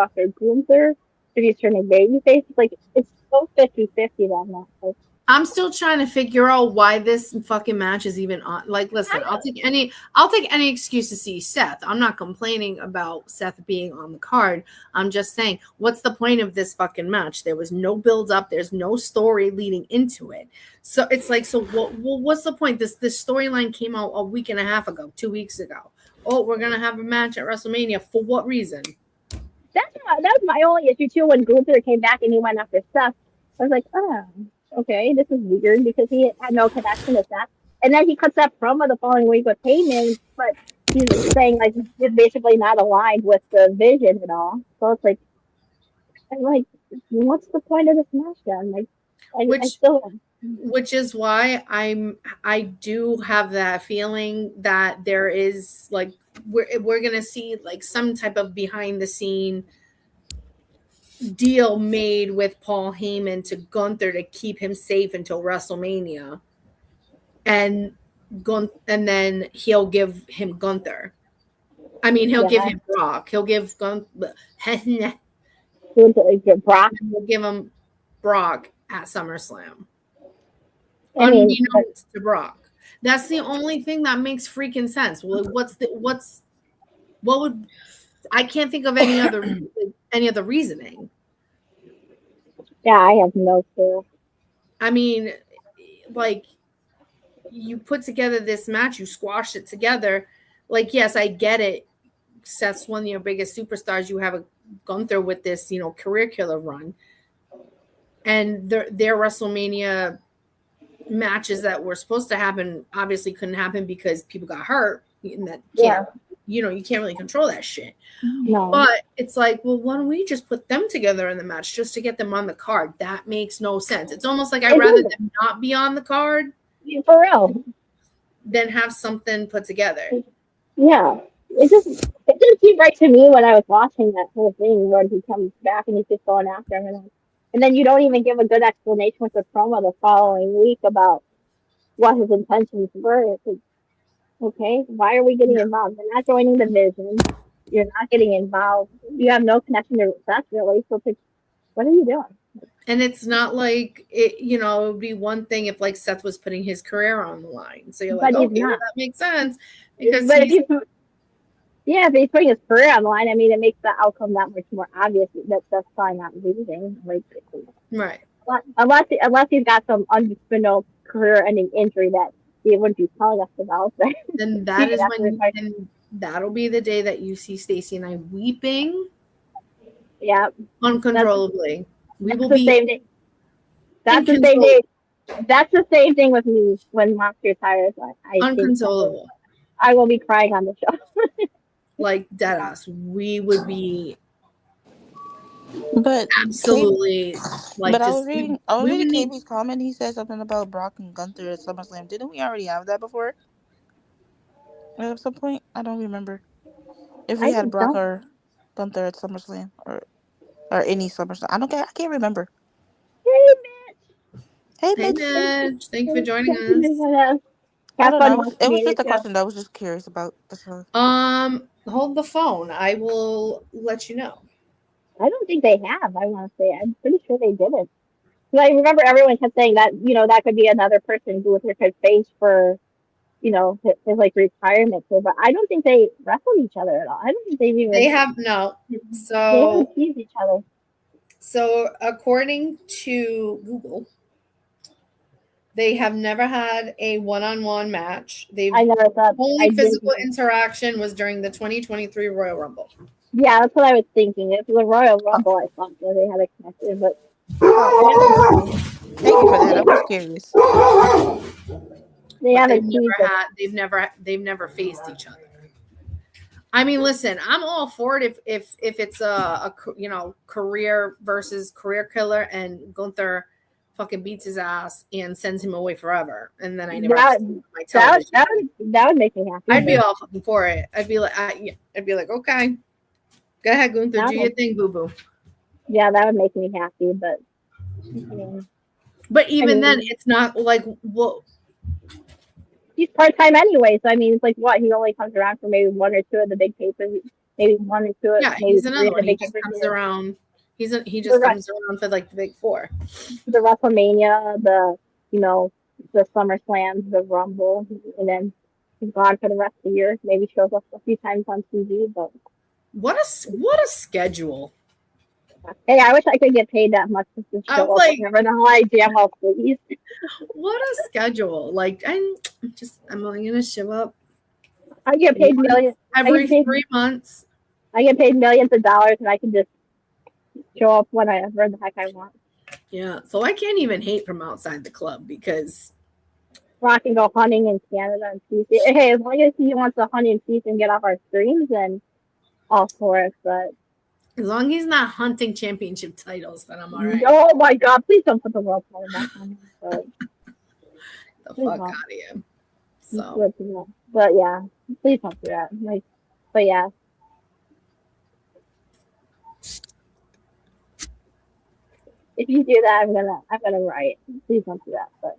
after Gunther, if he's turning babyface. It's like it's so 50-50 that match. Like, I'm still trying to figure out why this fucking match is even on. Like, listen, I'll take any excuse to see Seth. I'm not complaining about Seth being on the card. I'm just saying, what's the point of this fucking match? There was no build up. There's no story leading into it. So it's like, so what's the point? This storyline came out a week and a half ago, 2 weeks ago. Oh, we're gonna have a match at WrestleMania. For what reason? that was my only issue too when Gunther came back and he went after Seth. I was like, oh, okay, this is weird because he had no connection to Seth. And then he cuts that promo the following week with Heyman, but he's saying like it's basically not aligned with the vision and all. So it's like, I'm like, what's the point of this match then? Like, I still. Which is why I do have that feeling that there is like we're gonna see like some type of behind the scene deal made with Paul Heyman to Gunther to keep him safe until WrestleMania, and then he'll give him Gunther. I mean, he'll give him Brock. He'll give Gunther. Brock. He'll give him Brock at SummerSlam. I mean, Unbeknownst to Brock. That's the only thing that makes freaking sense. Well, what would I can't think of any other reasoning. Yeah, I have no clue. I mean, like you put together this match, you squashed it together. Like, yes, I get it. Seth's one of your biggest superstars. You have a Gunther with this, career killer run. And their WrestleMania matches that were supposed to happen obviously couldn't happen because people got hurt. And that you can't really control that shit. No. But it's like, well, why don't we just put them together in the match just to get them on the card? That makes no sense. It's almost like I'd rather them not be on the card for real than have something put together. Yeah. It didn't seem right to me when I was watching that whole thing when he comes back and he's just going after him. And then you don't even give a good explanation with the promo the following week about what his intentions were. It's like, okay, why are we getting involved? You're not joining the vision. You're not getting involved. You have no connection to Seth, really. So it's like, what are you doing? And it's not like it, it would be one thing if like Seth was putting his career on the line. So you're like, okay, well, that makes sense. Because but if he's putting his career on the line, I mean, it makes the outcome that much more obvious that Seth's probably not losing. Like, right. Unless he's got some undisputed career-ending injury that he wouldn't be telling us about. Then that is when that'll be the day that you see Stacey and I weeping. Yeah. Uncontrollably. We will be. Same day. That's the same day. That's the same thing with me when Monster retires. Unconsolable. I will be crying on the show. Like deadass. We would be. But absolutely. But I was reading KB's comment. He said something about Brock and Gunther at SummerSlam. Didn't we already have that before? At some point, I don't remember if we had Brock or Gunther at SummerSlam or any SummerSlam. I can't remember. Hey, Mitch. Thank you for joining us. I don't know. It was just a question that I was just curious about. Hold the phone. I will let you know. I don't think they have. I want to say I'm pretty sure they didn't. Because I remember everyone kept saying that that could be another person who could face for his like retirement. But I don't think they wrestled each other at all. I don't think they've even. They have no. So they haven't teased each other. So according to Google, They have never had a one-on-one match. They've I never thought. only physical interaction was during the 2023 Royal Rumble. Yeah, that's what I was thinking. If it was a Royal Rumble, I thought that they had a connection, but Thank you for that. I was curious. they But haven't teased it. they've never faced each other. I mean, listen, I'm all for it if it's a you know, career versus career killer and Gunther fucking beats his ass and sends him away forever, and then I never have to see him on my television. That would make me happy. I'd be all fucking for it. I'd be like, okay, go ahead, Gunther, do your thing, boo boo. Yeah, that would make me happy, but but even then, it's not like well. He's part-time anyway, so I mean, it's like what, he only comes around for maybe one or two of the big papers, maybe one or two. Yeah, he's another one. He just comes around. He just comes around for like the big four. The WrestleMania, the SummerSlam, the Rumble, and then he's gone for the rest of the year. Maybe shows up a few times on TV, but what a schedule. Hey, I wish I could get paid that much to show up. I never know how I jam up, please. What a schedule! Like I'm only gonna show up. I get paid millions every 3 months. I get paid millions of dollars, and I can just show up whenever the heck I want. Yeah, so I can't even hate from outside the club because I can go hunting in Canada and see. Hey, as long as he wants to hunt and see and get off our streams, then all for it. But as long as he's not hunting championship titles, then I'm all right. Oh my God! Please don't put the world title back on him. The fuck out of here. So, but yeah, please don't do that. But yeah. If you do that, I'm gonna write. Please don't do that. But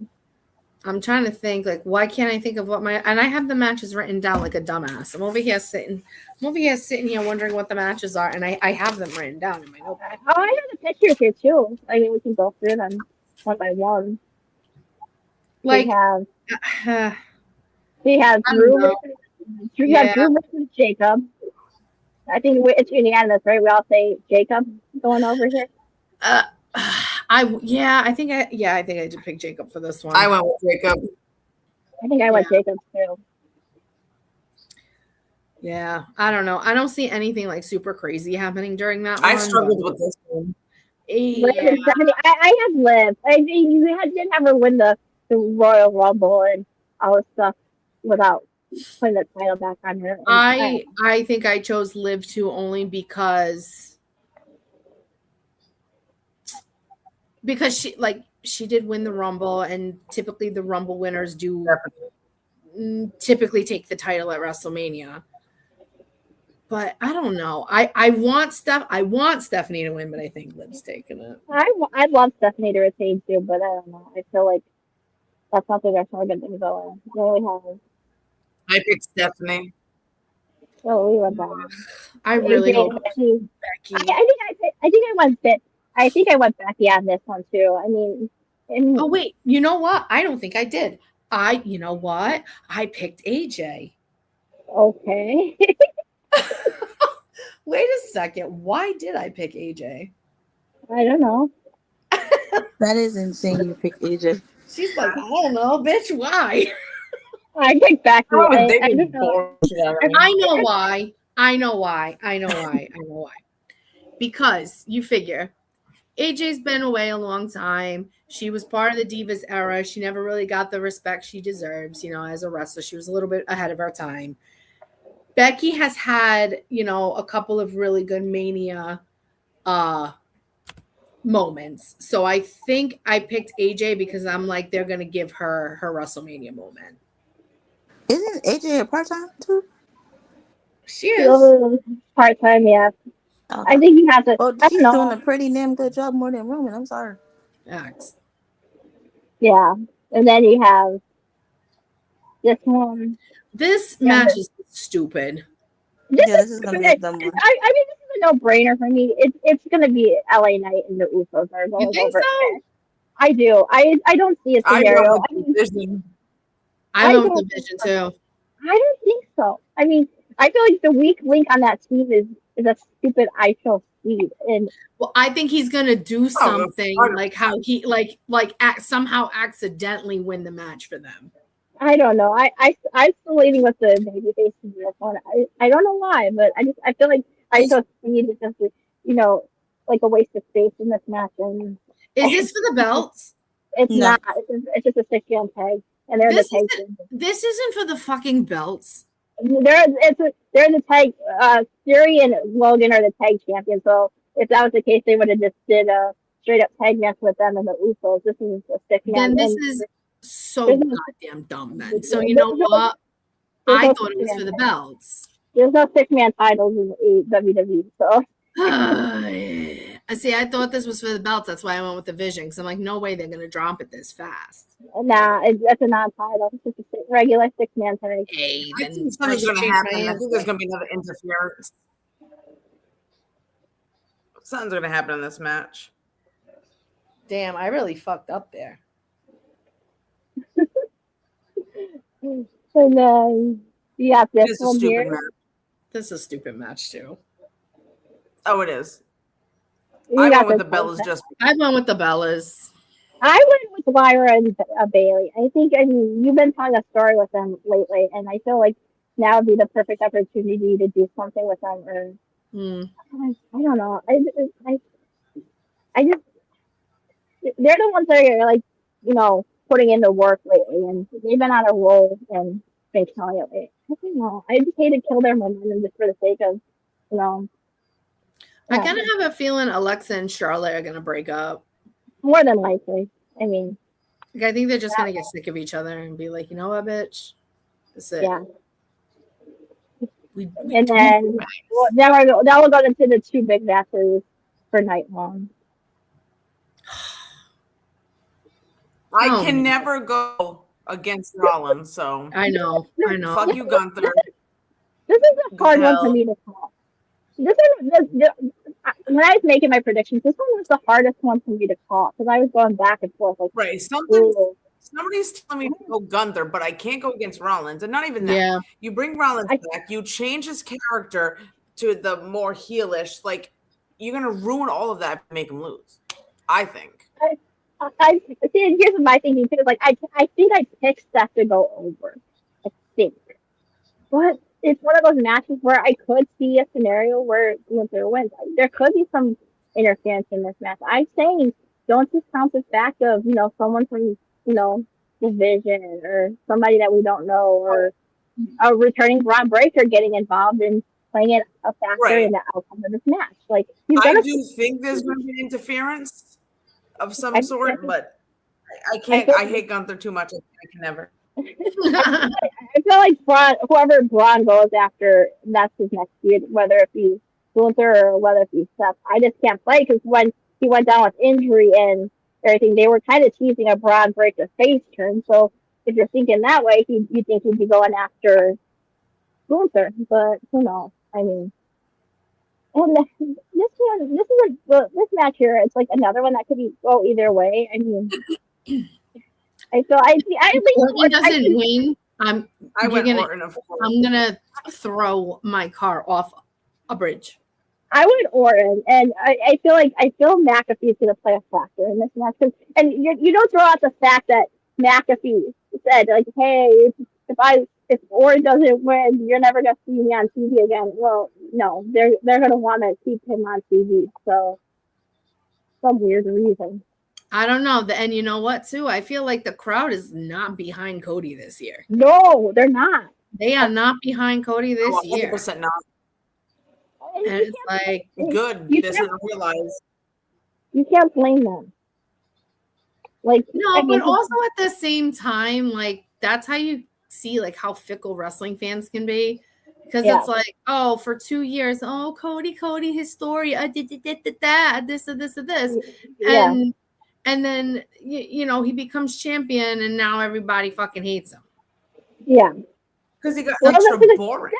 I'm trying to think, like, why can't I think of what and I have the matches written down like a dumbass. I'm over here sitting here wondering what the matches are, and I have them written down in my notepad. Oh, I have the pictures here too. I mean, we can go through them one by one. Like, we have Drew versus Jacob. I think it's unanimous, right? We all say Jacob going over here. I think I did pick Jacob for this one. I went with Jacob. I think I went Jacob too. Yeah, I don't know. I don't see anything like super crazy happening during that I struggled with this one. Yeah. I had Liv. I mean, you didn't have her win the Royal Rumble and all this stuff without putting the title back on her. I think I chose Liv too only because she did win the Rumble, and typically the Rumble winners do typically take the title at WrestleMania. But I don't know. I want Stephanie to win, but I think Liv's taking it. I'd love Stephanie to retain too, but I don't know. I feel like that's not the direction we're going to go in. Really have. I picked Stephanie. Oh, we went back. I really hope Becky. I think I went Becky on this one too. I mean, oh wait, you know what? I don't think I did. You know what? I picked AJ. Okay. Wait a second. Why did I pick AJ? I don't know. That is insane. You picked AJ. She's like, I don't know, bitch. Why? I picked Becky. I know why. Because you figure AJ's been away a long time. She was part of the Divas era. She never really got the respect she deserves, as a wrestler. She was a little bit ahead of her time. Becky has had, a couple of really good Mania moments. So I think I picked AJ because I'm like, they're going to give her WrestleMania moment. Isn't AJ a part-time too? She is. Part-time, yeah. I think you have to. Well, she's doing a pretty damn good job more than Roman. I'm sorry. Yeah. And then you have this one. This match is stupid. This is gonna be a dumb one. I mean, this is a no-brainer for me. It's gonna be LA Knight and the Usos are going over. So? I do. I don't see a scenario. I love the vision too. I don't think so. I mean, I feel like the weak link on that team is a stupid I Show succeed. And well, I think he's gonna do something 100%. like how he somehow accidentally win the match for them. I don't know. I'm still waiting with the babyface to be one. I don't know why, but I feel like I just need it just like a waste of space in this match. And Is this for the belts? it's No. not. It's just a 6-man tag, and they're This the tag. This isn't for the fucking belts. They're the tag. Fury and Logan are the tag champions. So if that was the case, they would have just did a straight up tag match with them and the Usos. This is a 6-man. Then this is so goddamn dumb. Then so you know what? I thought it was for the belts. There's no 6-man titles in WWE. So See, I thought this was for the belts. That's why I went with the Vision because I'm like, no way they're gonna drop it this fast. nah, that's a non-title. It's just a regular 6-man tag. Hey, I think something's going to happen. I think there's going to be another interference. Something's going to happen in this match. Damn, I really fucked up there. And then you have this It's a one stupid here. match. This is a stupid match too. Oh, it is. You I got went with the this Bellas one. just. I went with the Bellas. I went with Lyra and Bailey. I mean, you've been telling a story with them lately, and I feel like now would be the perfect opportunity to do something with them. Or I don't know. I just they're the ones that are like putting in the work lately, and they've been on a roll and been killing it lately. I don't know. I just hate to kill their momentum just for the sake of I kind of have a feeling Alexa and Charlotte are gonna break up. More than likely. I mean, I think they're just gonna get sick of each other and be like, you know what, bitch, that's it. yeah. We And then now we'll go into the two big matches for night long. I can never go against Rollins, so I know. fuck you, Gunther. This is a hard one for me to call. When I was making my predictions, this one was the hardest one for me to call because I was going back and forth. Like, right, somebody's telling me to go Gunther, but I can't go against Rollins, and not even that. Yeah. You bring Rollins back, you change his character to the more heelish. Like, you're gonna ruin all of that, and make him lose. I think. I see. Here's my thinking too. Like, I think I picked Seth to go over. I think, but it's one of those matches where I could see a scenario where Gunther wins. There could be some interference in this match. I'm saying don't discount the fact of someone from the Vision or somebody that we don't know or a returning Braun Breaker getting involved and playing a factor in the outcome of this match. Like, I do think there's going to be interference of some sort, but I can't. I hate Gunther too much. I can never. I feel like whoever Braun goes after, that's his next feud, whether it be Gunther or whether it be Seth. I just can't play because when he went down with injury and everything, they were kind of teasing a Braun Breaker face turn. So if you're thinking that way, you think he'd be going after Gunther, but who knows? I mean, and this match here, it's like another one that could go either way. I mean. I think Orton doesn't win. I'm gonna throw my car off a bridge. I went Orton, and I feel McAfee's gonna play a factor in this match. And you don't throw out the fact that McAfee said like, "Hey, if Orton doesn't win, you're never gonna see me on TV again." Well, no, they're gonna want to keep him on TV. So some weird reason. I don't know. And you know what, too? I feel like the crowd is not behind Cody this year. No, they're not. They are not behind Cody this year. 100% not. And it's like, good. This is realize. You can't blame them. Like, no, but also at the same time, like, that's how you see, like, how fickle wrestling fans can be. Because it's like, oh, for 2 years, oh, Cody, his story, this. And then, he becomes champion, and now everybody fucking hates him. Yeah. Because he got extra boring.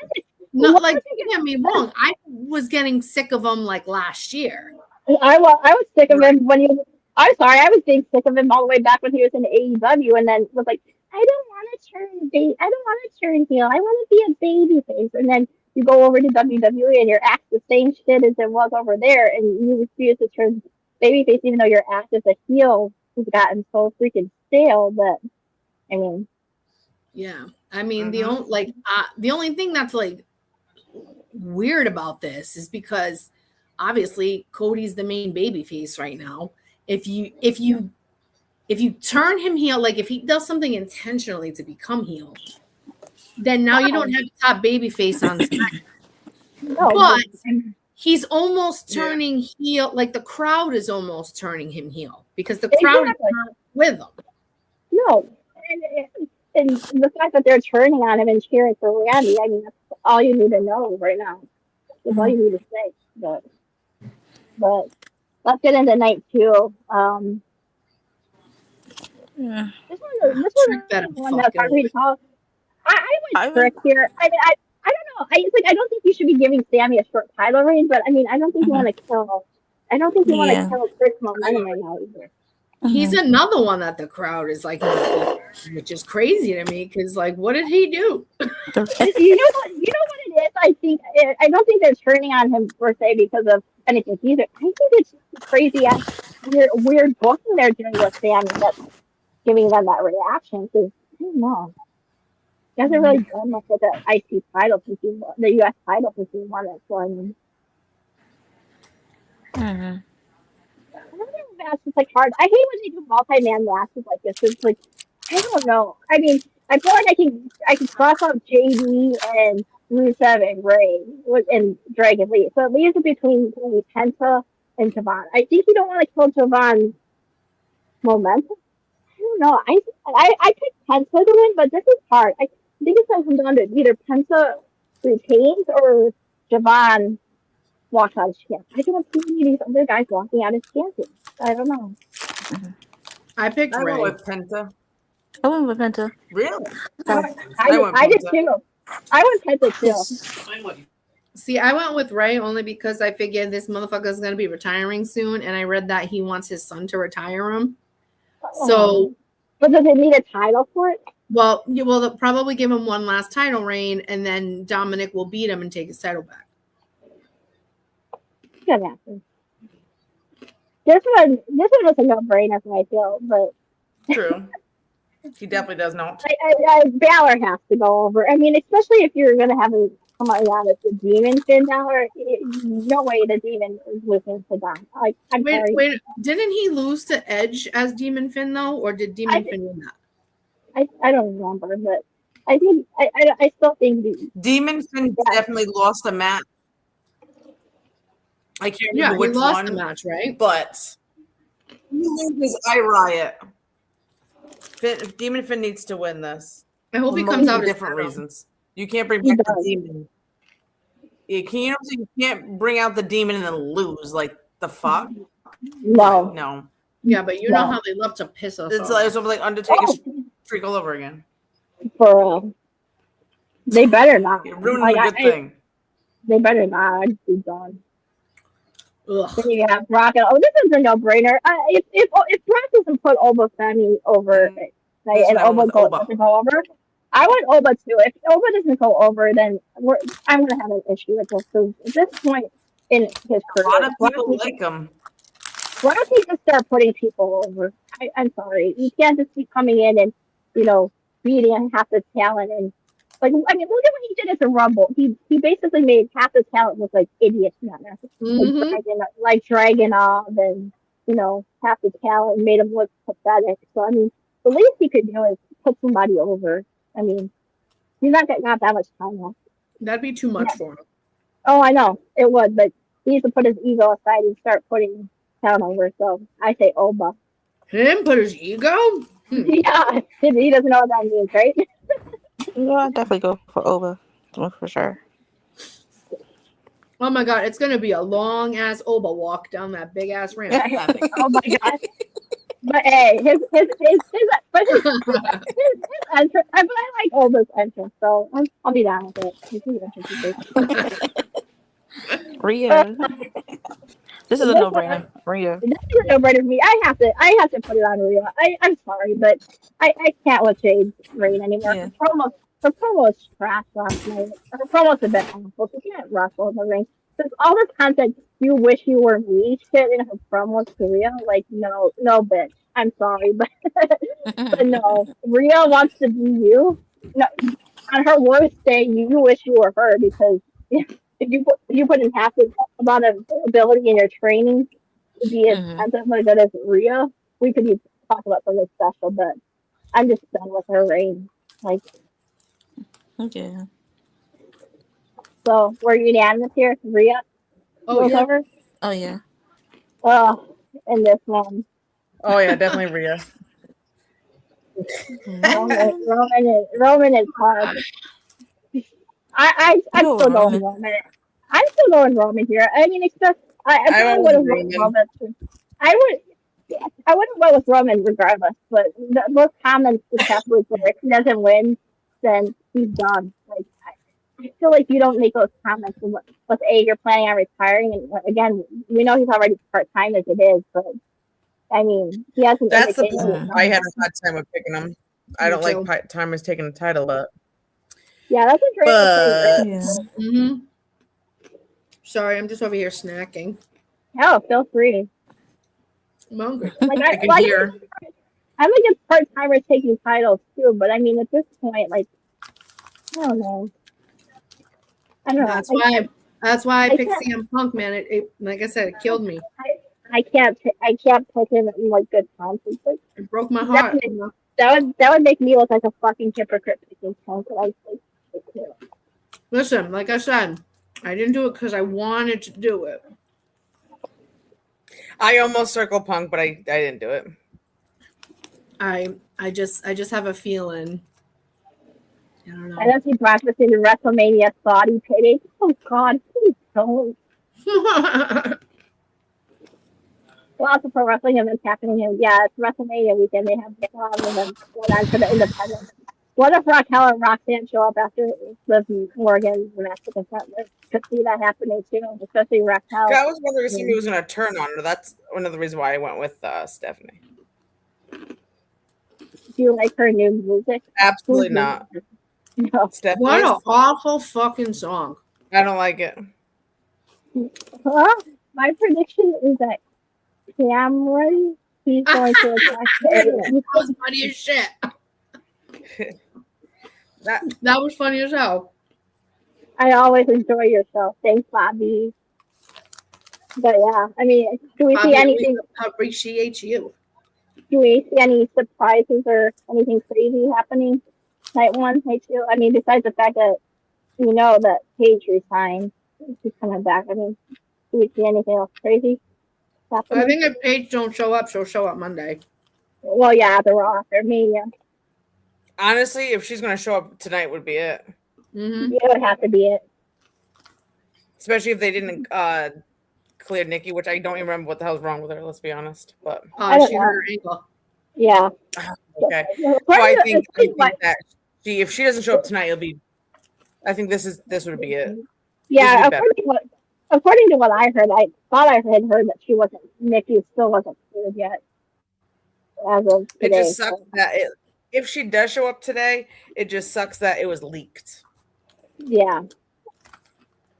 No, like, don't get me wrong. I was getting sick of him, like, last year. I was sick of him when I'm sorry, I was being sick of him all the way back when he was in AEW, and then was like, I don't want to turn heel. I want to be a baby face. And then you go over to WWE and your act the same shit as it was over there, and you refuse to turn babyface even though your act as a heel has gotten so freaking stale. But I mean, yeah, I mean the only thing that's like weird about this is because obviously Cody's the main babyface right now. If you turn him heel, like if he does something intentionally to become heel, then now you don't have top babyface on SmackDown. no, But he's almost turning heel, like the crowd is almost turning him heel because the crowd is not with him. No, and the fact that they're turning on him and cheering for Randy, I mean, that's all you need to know right now. That's all you need to say. But let's get into night 2. This one that's hard for me to call. I went Trick here. I mean, I don't know. I don't think you should be giving Sammy a short title reign, but I mean, I don't think you want to kill. I don't think you want to kill Trick's momentum right now either. He's another one that the crowd is like, which is crazy to me because, like, what did he do? You know what it is? I don't think they're turning on him per se because of anything either. I think it's crazy ass weird booking they're doing with Sammy that's giving them that reaction. Because I don't know. He hasn't really done much with the IC title since the US title since he won it. So I mean, I don't know if that's just like hard. I hate when they do multi-man matches like this. It's like I don't know. I mean, I feel like I can cross out JD and Rusev and Ray and Dragon Lee. So it leaves it between Penta and Javon. I think you don't want to kill Javon's momentum. I don't know. I picked Penta to win, but this is hard. I think it's going to come down to either Penta retains or Javon walks out as champ. I don't see any of these other guys walking out as champions. I don't know. I picked Ray. I went with Penta. I went with Penta. Really? I did too. I went Penta too. See, I went with Ray only because I figured this motherfucker is going to be retiring soon, and I read that he wants his son to retire him. So, but does it need a title for it? Well, they'll probably give him one last title reign, and then Dominic will beat him and take his title back. Could happen. This one was a no-brainer for I feel, but true. He definitely does not. Balor has to go over. I mean, especially if you're going to have him come on as the Demon Finn Balor. No way the Demon is losing to Dom. Like, wait, didn't he lose to Edge as Demon Finn though, or did Demon Finn win that? I don't remember, but I think I still think Demon Finn definitely lost a match. I can't remember which one. He lost the match, right? But he loses I Riot. Demon Finn needs to win this. I hope he comes out for different reasons. You can't bring back the Demon. You can't bring out the Demon and then lose. Like the fuck? No. Yeah, but you know how they love to piss us off. It's like Undertaker's streak all over again. For real. They better not. You're ruining a good thing. They better not. I'd be done. Ugh. Then you have Brock. This is a no-brainer. If Brock doesn't put Oba Femi over, and Oba doesn't go over, I want Oba too. If Oba doesn't go over, then I'm going to have an issue with this. So at this point in his career, a lot of people like him. Why don't he just start putting people over? I'm sorry. You can't just keep coming in and, beating half the talent. And, look at what he did at the Rumble. He basically made half the talent look like idiots. Like Dragunov and, half the talent made him look pathetic. So, I mean, the least he could do is put somebody over. I mean, he's not that much time left. That'd be too much for him. Oh, I know. It would, but he needs to put his ego aside and start putting talent over. So I say Oba. Him put his ego? Yeah, he doesn't know what that means, right? Yeah, I'd definitely go for Oba for sure. Oh my god, it's gonna be a long ass Oba walk down that big ass ramp. Oh my god. But hey, his entrance. But I like Oba's entrance, so I'll be down with it. Rhea. This is a no-brainer. Rhea. This is a no-brainer for me. I have to put it on Rhea. I'm sorry, but I can't with Jade's reign anymore. Yeah. her promo was trash last night. Her promos have been awful. She can't wrestle in the ring. There's all the content you wish you were me shit in her promos to Rhea. Like, no, bitch. I'm sorry, but no. Rhea wants to be you. No, on her worst day, you wish you were her because if you put in half the amount of ability in your training to be as as good as Rhea, we could be talk about something special. But I'm just done with her reign. Like, Okay. so we're unanimous here. Rhea goes over. Oh yeah. And this one, Oh yeah, definitely Rhea. Roman is hard. I'm Go still going Roman. Roman. I'm still going Roman here. I mean, except I probably would have went Roman. I would have went with Roman regardless, but those comments just have like if he doesn't win, then he's done. Like I feel like you don't make those comments with A, you're planning on retiring, and again, we know he's already part time as it is, but I mean, he hasn't. That's the point. I had a hard time with picking him. I don't like timers taking the title, but yeah, that's a great thing. Yeah. Mm-hmm. Sorry, I'm just over here snacking. Hell, feel free. I'm hungry. Like I can hear. I'm against part timers taking titles too, but I mean, at this point, like, I don't know. That's why I picked can't- CM Punk, man. It like I said, it killed me. I can't put him in like good conscience. Like, It broke my heart. that would make me look like a fucking hypocrite picking Punk. Listen, like I said, I didn't do it because I wanted to do it. I almost circled Punk, but I didn't do it. I just have a feeling. I don't know. I know he's practicing the WrestleMania Saudi pity. Oh God, please don't. Lots of pro wrestling events happening, and yeah, it's WrestleMania weekend. They have a lot of events going on for the independents. What if Raquel and Roxanne show up after Liv Morgan's Mexican contest? Could see that happening too, especially Raquel. I was wondering if somebody was going to turn on her. That's another reason why I went with Stephanie. Do you like her new music? Absolutely not. No. Stephanie, What an awful fucking song. I don't like it. My prediction is that Cameron, he's going to attack That was funny as shit. That was funny as hell. I always enjoy your show. Thanks, Bobby. But yeah, I mean, do we see anything? We appreciate you. Do we see any surprises or anything crazy happening night 1, night 2? I mean, besides the fact that we know that Paige resigned, she's coming back. I mean, do we see anything else crazy happening? I think if Paige don't show up, she'll show up Monday. Well, yeah, the Raw after Mania. Honestly, if she's going to show up tonight, would be it. Mm-hmm. It would have to be it. Especially if they didn't clear Nikki, which I don't even remember what the hell's wrong with her. Let's be honest. But She hurt her ankle. Yeah. Okay. So I think that if she doesn't show up tonight, it'll be. I think this would be it. Yeah, according to what I heard, I thought I had heard that Nikki still wasn't cleared yet. As of today. It just sucks that if she does show up today, it just sucks that it was leaked. Yeah.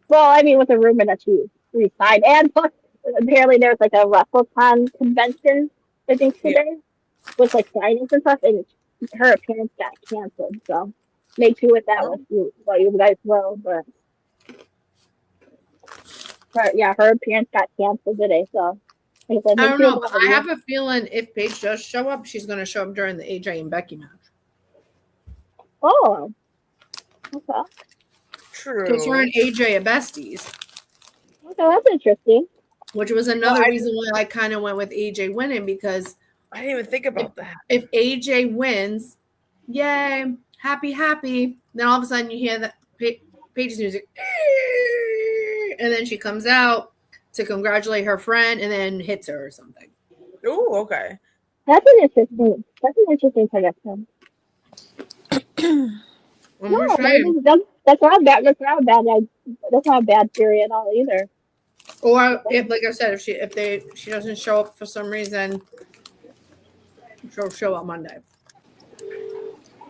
Well, I mean, with the rumor that she resigned, and plus, apparently there's like a WrestleCon convention, I think, today, with like signings and stuff, and her appearance got canceled. So make sure with that what you guys will, but her appearance got canceled today. So I don't know, but I have a feeling if Paige does show up, she's going to show up during the AJ and Becky match. Oh, okay. True. Because her and AJ are besties. Okay, that's interesting. Which was another reason why I kind of went with AJ winning, because I didn't even think about that. If AJ wins, yay, happy. Then all of a sudden you hear that Paige's music, and then she comes out to congratulate her friend and then hits her or something. Oh, okay. That's an interesting prediction. That's not bad. That's not a bad theory at all either. Or if, like I said, if she doesn't show up for some reason, she'll show up Monday.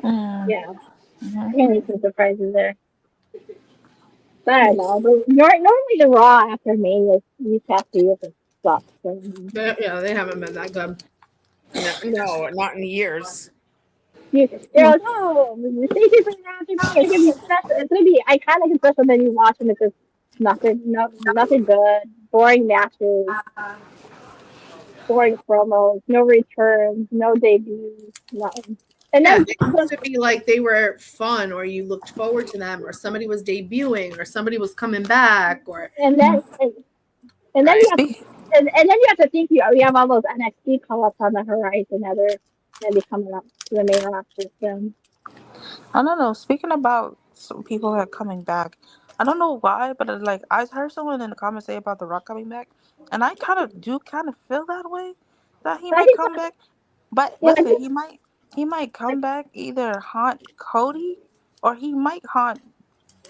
Yeah. There's gonna be some surprises there. But I don't know. But normally the Raw after Mania these past few years have sucked. Yeah, they haven't been that good. No, not in years. They're like, oh, the stages are wrapping up. It's gonna be special. It's gonna be iconic and special. Then you watch them, it's just nothing good. Boring matches, boring promos, no returns, no debuts, nothing. And Yeah, then, they used to be like they were fun, or you looked forward to them, or somebody was debuting, or somebody was coming back, or and then, and then right. you have to, and then you have to think you have all those NXT call ups on the horizon that are gonna be coming up to the main roster soon. I don't know. Speaking about some people that are coming back, I don't know why, but like I heard someone in the comments say about The Rock coming back, and I kind of feel that way that he But I might think, come back. But yeah, I listen, think, he might come back either haunt Cody or he might haunt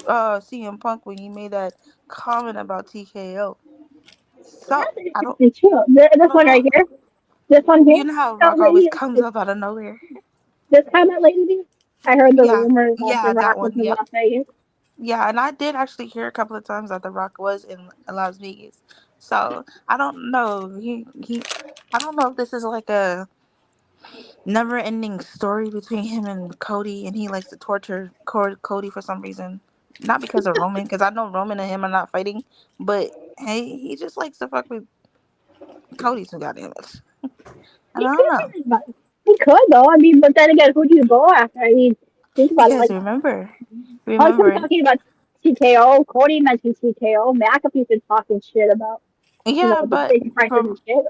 CM Punk when he made that comment about TKO. So that's I don't interesting too. I This don't one right know. here, this one here. You know how Oh, Rock always comes up out of nowhere. this comment lately. I heard the Yeah, rumor that The yeah, that Rock was one. in Yep. Las Vegas. Yeah, and I did actually hear a couple of times that The Rock was in Las Vegas. So I don't know. I don't know if this is like a never-ending story between him and Cody, and he likes to torture Cody for some reason. Not because of Roman, because I know Roman and him are not fighting, but hey, he just likes to fuck with Cody too goddamn much. I He don't could know. be, but he could though. I mean, but then again, who do you go after? I mean, think about it. Because Like Punk's been remember, talking about TKO. Cody mentioned TKO. McAfee's been talking shit about yeah, the but stage prices from and shit.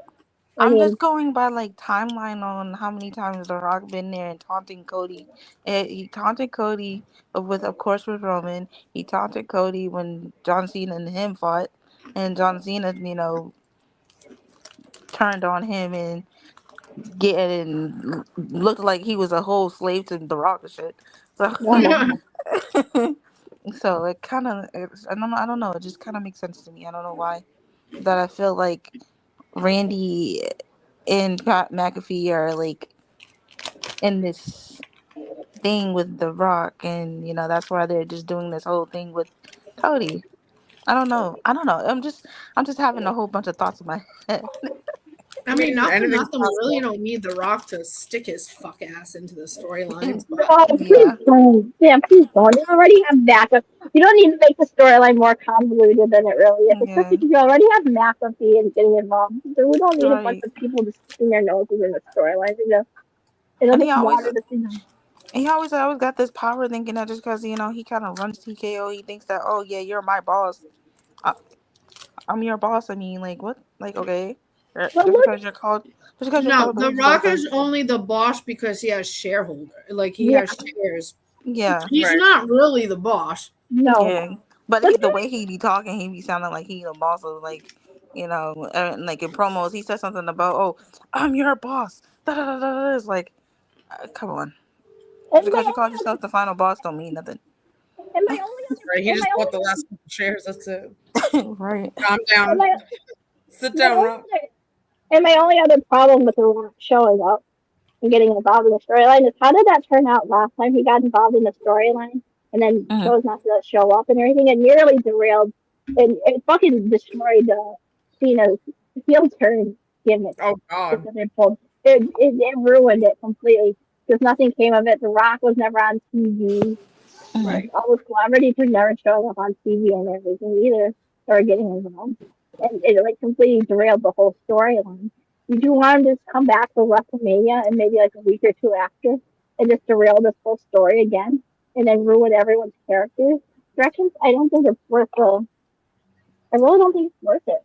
I I'm mean, just going by like timeline on how many times The Rock been there and taunting Cody. He taunted Cody with, of course, with Roman. He taunted Cody when John Cena and him fought, and John Cena, turned on him and looked like he was a whole slave to The Rock and shit. So, oh my god. so it kind of, I don't know. It just kind of makes sense to me. I don't know why. That I feel like Randy and Pat McAfee are like in this thing with The Rock, and that's why they're just doing this whole thing with Cody. I don't know. I don't know. I'm just having a whole bunch of thoughts in my head. I mean, not for Anything's nothing, we really possible. don't need The Rock to stick his fuck ass into the storylines, but Oh, please Yeah, don't. Damn, please don't. You already have backup. You don't need to make the storyline more convoluted than it really is, yeah, especially because you already have McAfee and getting involved. So we don't need a bunch right. of people just sticking their noses in the storyline. It'll And just water the thing. he always got this power, thinking that just because he kind of runs TKO, he thinks that, oh yeah, you're my boss. I, I'm your boss. I mean, like what? Like, okay, But just look, because you're no, called The boss Rock doesn't. is only the boss because he has shareholder, like he yeah, has shares. Yeah, He's Right. not really the boss. no. yeah. But But the way he be talking, he be sounding like he the boss of, like, and like in promos, he said something about, oh, I'm your boss. Da, da, da, da, da. It's like, come on. and Just because you called yourself the final boss don't mean nothing. my only Right. He and just my bought only the last couple shares. That's it. Right. Calm and down. my Sit my down, only Rock. other and my only other problem with the Rock showing up and getting involved in the storyline is how did that turn out last time he got involved in the storyline and then Hmm. chose not to show up and everything? It nearly derailed and it fucking destroyed Cena's heel turn gimmick. Oh God. Because it ruined it completely because nothing came of it. The Rock was never on TV. Hmm. Like all the celebrities were never showing up on TV and everything either, or getting involved, and it like completely derailed the whole storyline. Would you want him to just come back for WrestleMania and maybe like a week or two after, and just derail this whole story again, and then ruin everyone's character directions? I don't think it's worth the. I really don't think it's worth it.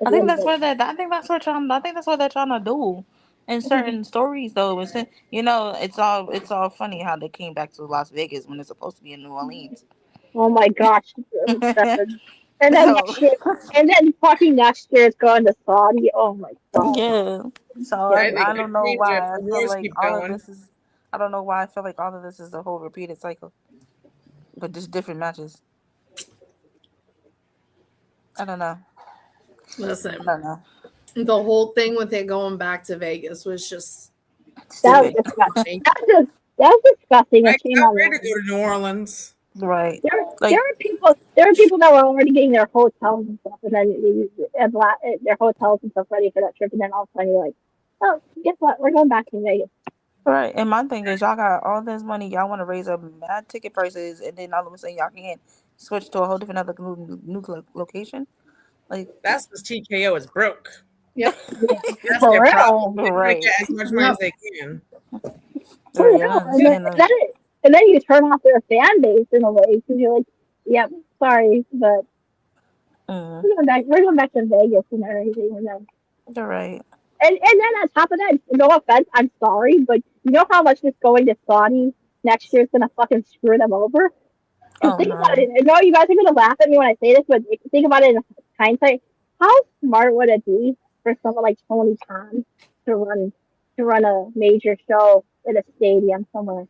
At I the think end of that's it. what I think that's what I think that's what they're trying to do in certain stories, though. It's all funny how they came back to Las Vegas when it's supposed to be in New Orleans. Oh my gosh, that's a, and then So next year, and then fucking next year it's going to Saudi. Oh my god. yeah. So Right. They I keep don't know changing it. why I The feel wars like keep all of going. this is. I don't know why I feel like all of this is the whole repeated cycle, but just different matches. I don't know. I Listen, don't know. the whole thing with it going back to Vegas was just That was Stupid. disgusting. funny. That's just That was disgusting. I It came got on. ready to go to New Orleans. Right. There are people that were already getting their hotels and stuff, and then their hotels and stuff ready for that trip, and then all of a sudden you're like, oh, guess what? We're going back to Vegas. Right. And my thing is, y'all got all this money. Y'all want to raise up mad ticket prices, and then all of a sudden y'all can't switch to a whole different other new location. Like that's because TKO is broke. Yep. That's For their real. problem. They're Right. get as much money as they can. And then you turn off their fan base in a way because you're like, yep, sorry, but we're going back to Vegas and everything, and then You're right. and then on top of that, no offense, I'm sorry, but you know how much just going to Saudi next year is gonna fucking screw them over? Think about it. I know you guys are gonna laugh at me when I say this, but think about it in hindsight. How smart would it be for someone like Tony Khan to run a major show in a stadium somewhere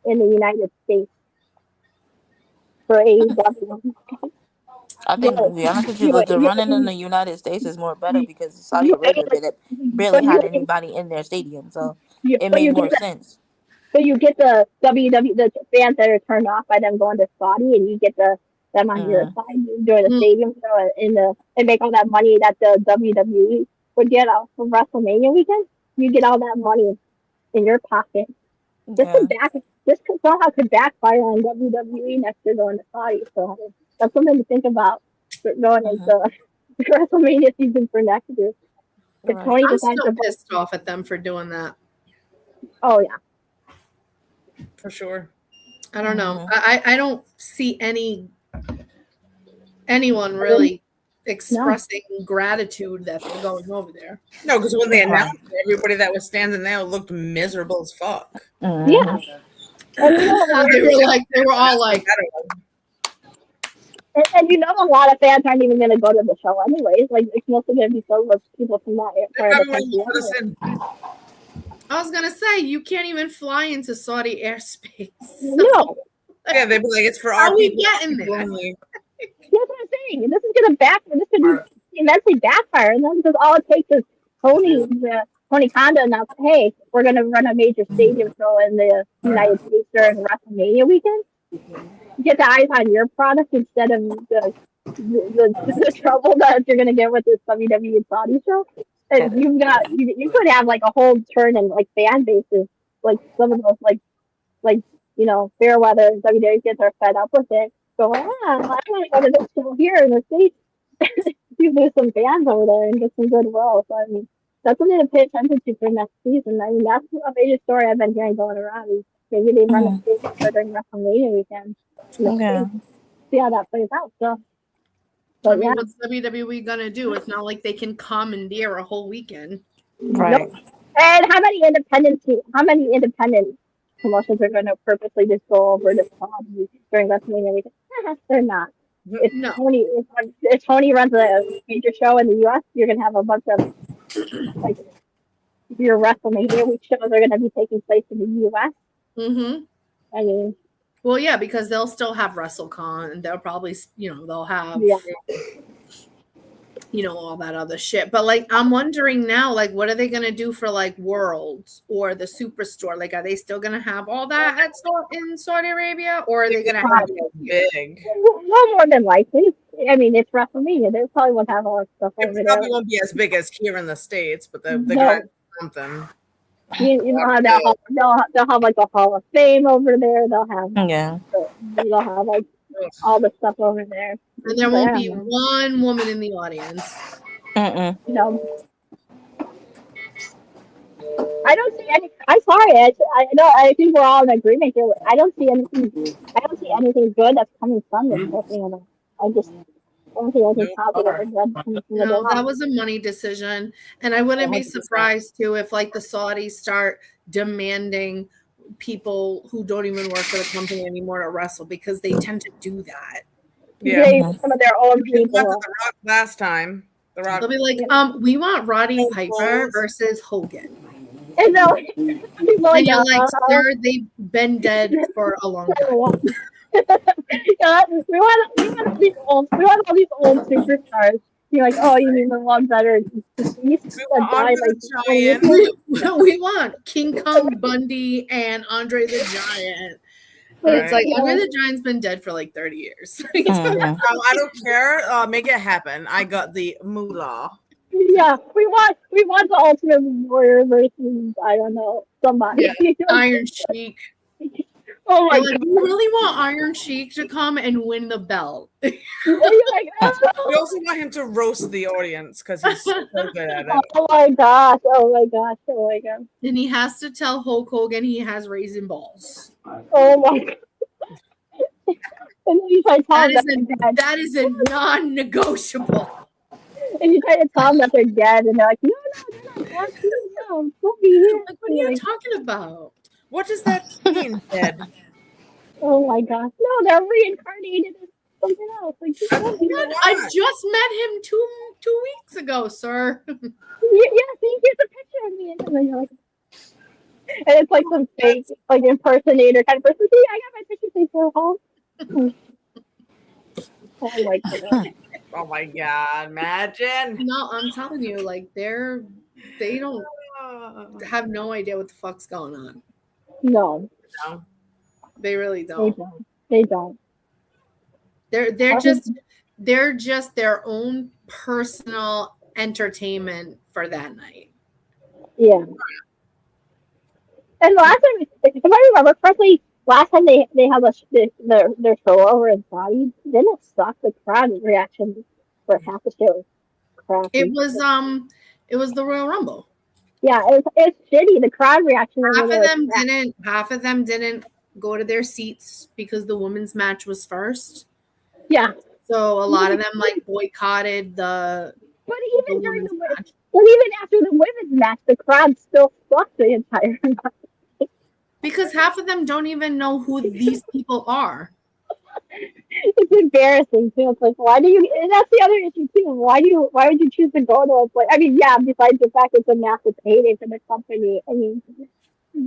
in the United States for AEW? I think, to be honest with you, but the running in the United States is more better because Saudi Arabia barely had anybody in their stadium, so it made more sense. So you get the WWE, the fans that are turned off by them going to Saudi, and you get them on your side doing the stadium show and make all that money that the WWE would get out from WrestleMania weekend. You get all that money in your pocket. This somehow could backfire on WWE next year going to Saudi. So that's something to think about going into WrestleMania season for next year. I'm still pissed off at them for doing that. Oh yeah. For sure. I don't know. I don't see anyone really expressing gratitude that they're going over there. No, because when they announced it, everybody that was standing there looked miserable as fuck. Yeah. They were all like, and you know, a lot of fans aren't even going to go to the show anyways. Like, it's mostly going to be filled with people from that part of the country. I was gonna say you can't even fly into Saudi airspace. No. Yeah, they'd be like, it's for our people. We getting there? That's what I'm saying. And this is going to This could immensely backfire. And then because all it takes is Tony Khan to announce, hey, we're going to run a major stadium show in the United States during WrestleMania weekend. You get the eyes on your product instead of the trouble that you're going to get with this WWE Saudi show. And you could have like a whole turn in like fan bases, like some of those like fair weather WWE kids are fed up with it. So I want to go to this show here in the States. You lose some fans over there and get some goodwill. So I mean, that's something to pay attention to for next season. I mean, that's a major story I've been hearing going around. Is maybe they run a stadium show during WrestleMania weekend. See how that plays out. So. I mean, what's WWE gonna do? It's not like they can commandeer a whole weekend, right? Nope. And how many independent promotions are going to purposely just go over to Saudi during WrestleMania weekend? They're not. If Tony runs a major show in the U.S., you're going to have a bunch of like your WrestleMania week shows are going to be taking place in the U.S. Mm-hmm. I mean. Well, yeah, because they'll still have WrestleCon, and they'll probably, they'll have, all that other shit. But, like, I'm wondering now, like, what are they going to do for, like, Worlds or the Superstore? Like, are they still going to have all that in Saudi Arabia, or are they going to have it big? Well, more than likely. I mean, it's WrestleMania. They probably won't have all that stuff over there. It probably won't be as big as here in the States, but the guys something. You know how they'll have like a Hall of Fame over there. They'll have they'll have like all the stuff over there. And there won't be one woman in the audience. No. I don't see any. I'm sorry. I think we're all in agreement here. I don't see anything good that's coming from this whole thing. I don't see anything positive or good. No, that was a money decision, and I wouldn't be surprised too if like the Saudis start demanding people who don't even work for the company anymore to wrestle because they tend to do that. Yeah, some of their own people. The Rock last time. The Rock. They'll be like, we want Roddy Piper versus Hogan. And you're like, sir, they've been dead for a long time. we want all these old superstars You're like, oh, you mean the ones that are deceased that died like 20 years ago? We want King Kong Bundy and Andre the Giant. But it's like Andre the Giant's been dead for like 30 years. I don't care. Make it happen. I got the moolah. Yeah, we want the Ultimate Warrior versus I don't know somebody. Yeah, Iron Sheik. Oh my god! You really want Iron Sheik to come and win the belt? You're like, oh. We also want him to roast the audience because he's so good at it. Oh my gosh! Oh my gosh! Oh my god! And he has to tell Hulk Hogan he has raisin balls. Oh my god! And then you try to tell them that is a non-negotiable. And you try to tell them that they're dead, and they're like, no, they're not actually, no, we'll be here. Like, what are you talking about? What does that mean, dead? Oh my gosh. No, they're reincarnated as something else. Like, I just met him two weeks ago, sir. Yeah, see, here's a picture of me. And then you're like, and it's like some fake, like, impersonator kind of person. See, I got my picture taken for home. Oh my god. Oh my god, imagine. No, I'm telling you, like they don't have no idea what the fuck's going on. No. They really don't. They don't. They're just their own personal entertainment for that night. Yeah. And last time, if I remember correctly, last time they had their show over in Saudi, didn't it suck? The crowd reaction for half the show was crappy. It was the Royal Rumble. Yeah, it's shitty. The crowd reaction. Half of them didn't go to their seats because the women's match was first. Yeah. So a lot of them like boycotted the. But even during the match, even after the women's match, the crowd still sucked the entire match. Because half of them don't even know who these people are. It's embarrassing too. It's like, why do you? And that's the other issue too. Why would you choose to go to a place? I mean, yeah. Besides the fact it's a massive payday for the company. I mean,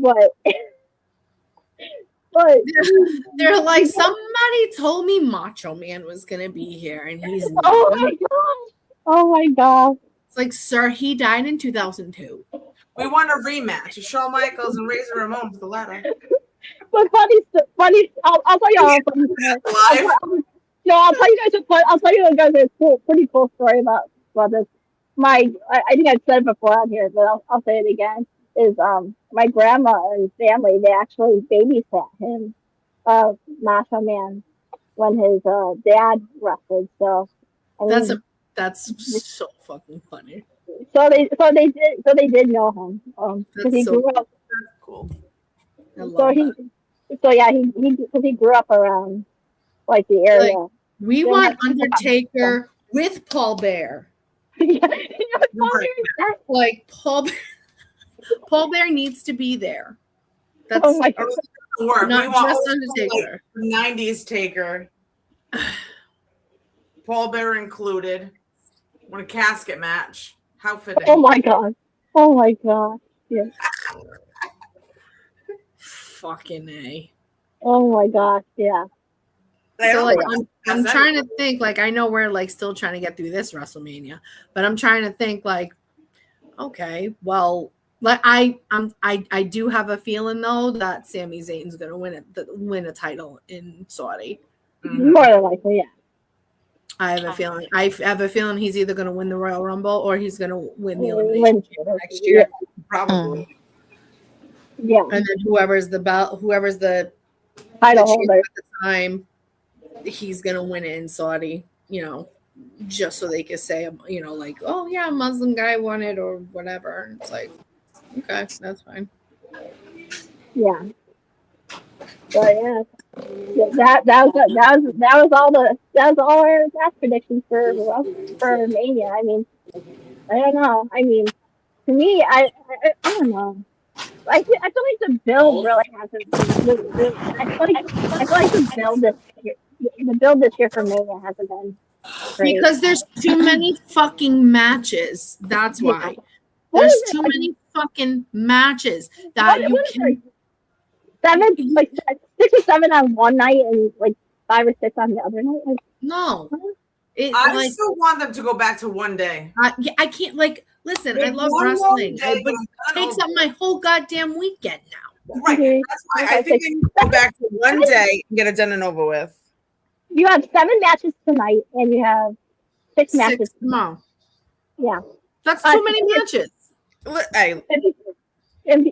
but they're like, somebody told me Macho Man was gonna be here, and he's not. Oh my god! Oh my god! It's like, sir, he died in 2002. We want a rematch of Shawn Michaels and Razor Ramon for the ladder. But funny. I'll tell you all. No, I'll tell you guys. I'll tell you guys a pretty cool story about this. I think I've said it before on here, but I'll say it again. Is my grandma and family, they actually babysat him, Macho Man, when his dad wrestled. So I mean, that's so fucking funny. So they did know him. Because he grew up. Cool. He grew up around like the area. Like, we want Undertaker with Paul Bear. Like Paul Bear needs to be there. That's oh my god. Not just Undertaker. Like 90s Taker. Paul Bear included. Want a casket match. How fitting. Oh my god. Oh my god. Yeah. Fucking A. Oh my gosh, yeah. So like I'm trying to think, like, I know we're like still trying to get through this WrestleMania, but I'm trying to think like, okay, well, like I do have a feeling though that Sami Zayn's gonna win a title in Saudi. More than likely, yeah. I have a feeling he's either gonna win the Royal Rumble or he's gonna win the Elimination Chamber next year. Probably. Yeah. And then whoever's the title holder at the time, he's gonna win it in Saudi, just so they could say, like, oh yeah, a Muslim guy won it or whatever. It's like, okay, that's fine. Yeah. But yeah, that was all our match predictions for Mania. I mean, I don't know. I mean, to me, I don't know. I feel like the build really hasn't. I feel like the build this year for Mania hasn't been great. Because there's too many fucking matches. That's why. There's too many fucking matches that you can. 6 or 7 on one night and like 5 or 6 on the other night. Like, no, I still want them to go back to one day. I can't listen. I love one wrestling, day, but it takes up my whole goddamn weekend now. Right. That's why I think they need to go back to one day and get it done and over with. You have 7 matches tonight, and you have 6 matches tomorrow. Yeah, that's too many matches. Hey,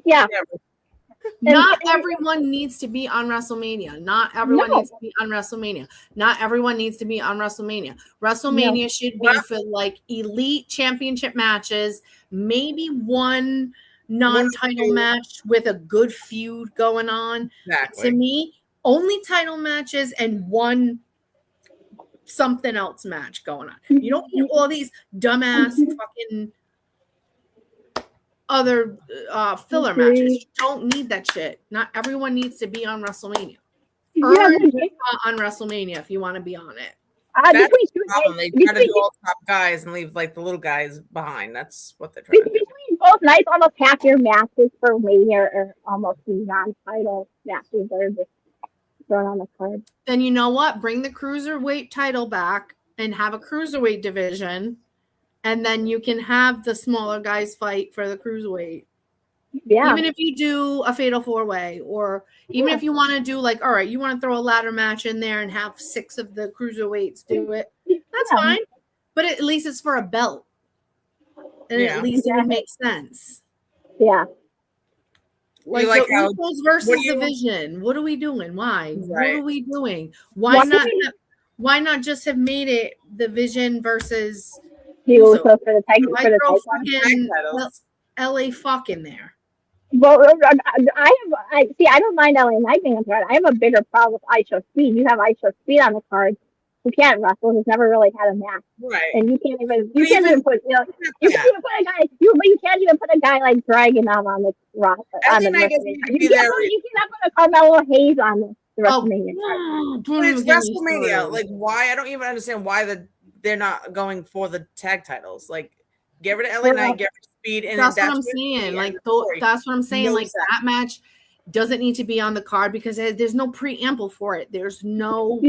yeah. Not everyone needs to be on WrestleMania. Not everyone needs to be on WrestleMania. Not everyone needs to be on WrestleMania. WrestleMania should be for elite championship matches, maybe one non-title match with a good feud going on. Exactly. To me, only title matches and one something else match going on. You don't need all these dumbass fucking other filler matches. You don't need that shit. Not everyone needs to be on WrestleMania. Earn on WrestleMania if you want to be on it. That's the problem. They try to do all top guys and leave the little guys behind. That's what they're trying to do. Between both nights, almost half your matches for Mania are almost non-title matches that are just thrown on the card. Then you know what? Bring the cruiserweight title back and have a cruiserweight division. And then you can have the smaller guys fight for the cruiserweight. Yeah. Even if you do a fatal 4-way, or even if you want to do all right, you want to throw a ladder match in there and have 6 of the cruiserweights do it. That's fine. But at least it's for a belt. And at least it would make sense. Yeah. The Usos versus Division. What are we doing? Why? Right. What are we doing? Why not just have made it Division versus Usos for the tag LA fuck in there. Well, I don't mind LA Knight being on the card. I have a bigger problem with ISO Speed. You have ISO Speed on the card who can't wrestle, who's never really had a match. Right. And you can't even put you can't even put a guy like Dragon on the roster. You cannot put a Carmelo Hayes on the WrestleMania card. It's WrestleMania. Why? I don't even understand why they're not going for the tag titles. Get rid of LA Knight, get rid of Speed, and that's what I'm saying. That's what I'm saying. That match doesn't need to be on the card because there's no preamble for it. There's no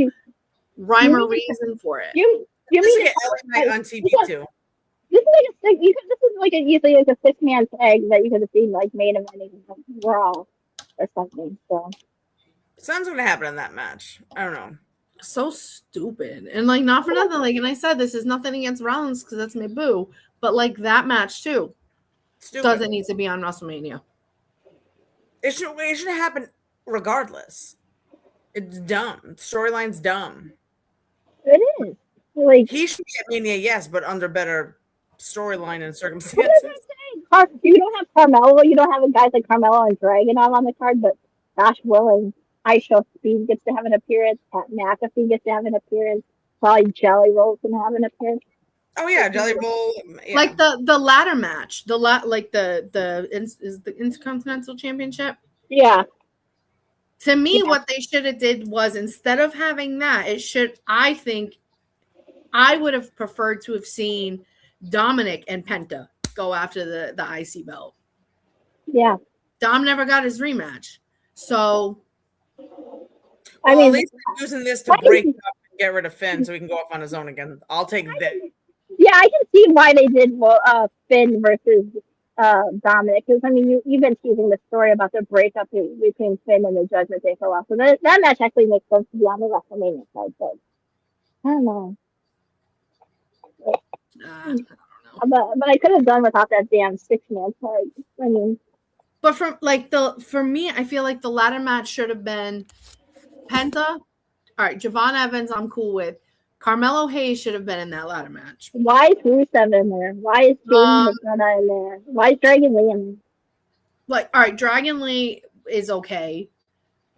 rhyme or reason for it. You mean get LA Knight on TV too? This is usually a 6-man tag that you could have seen main eventing Raw or something. So something's gonna happen in that match. I don't know. So stupid. And not for nothing. And I said, this is nothing against Rollins because that's my boo. But that match too doesn't need to be on WrestleMania. It should happen regardless. It's dumb. Storyline's dumb. It is. He should be at Mania, yes, but under better storyline and circumstances. You don't have Carmelo. You don't have guys like Carmelo and Dragon on the card, but gosh willing, ISO Speed gets to have an appearance. Pat McAfee gets to have an appearance. Probably Jelly Roll's can have an appearance. Oh yeah, Jelly Roll. Yeah. The ladder match, the Intercontinental Championship. Yeah. To me, what they should have did was instead of having that, I think I would have preferred to have seen Dominic and Penta go after the IC belt. Yeah. Dom never got his rematch, so. At least they're using this to break up and get rid of Finn so he can go off on his own again. I'll take that. Yeah, I can see why they did Finn versus Dominic. Because you've been teasing the story about the breakup between Finn and the Judgment Day for a while. So that match actually makes sense to be on the WrestleMania side. But I don't know. I don't know. But I could have done without that damn 6-man tag. But for me, I feel like the ladder match should have been Penta. All right, Javon Evans, I'm cool with. Carmelo Hayes should have been in that ladder match. Why is Rusev in there? Why is James McDonough in there? Why is Dragon Lee in there? All right, Dragon Lee is okay.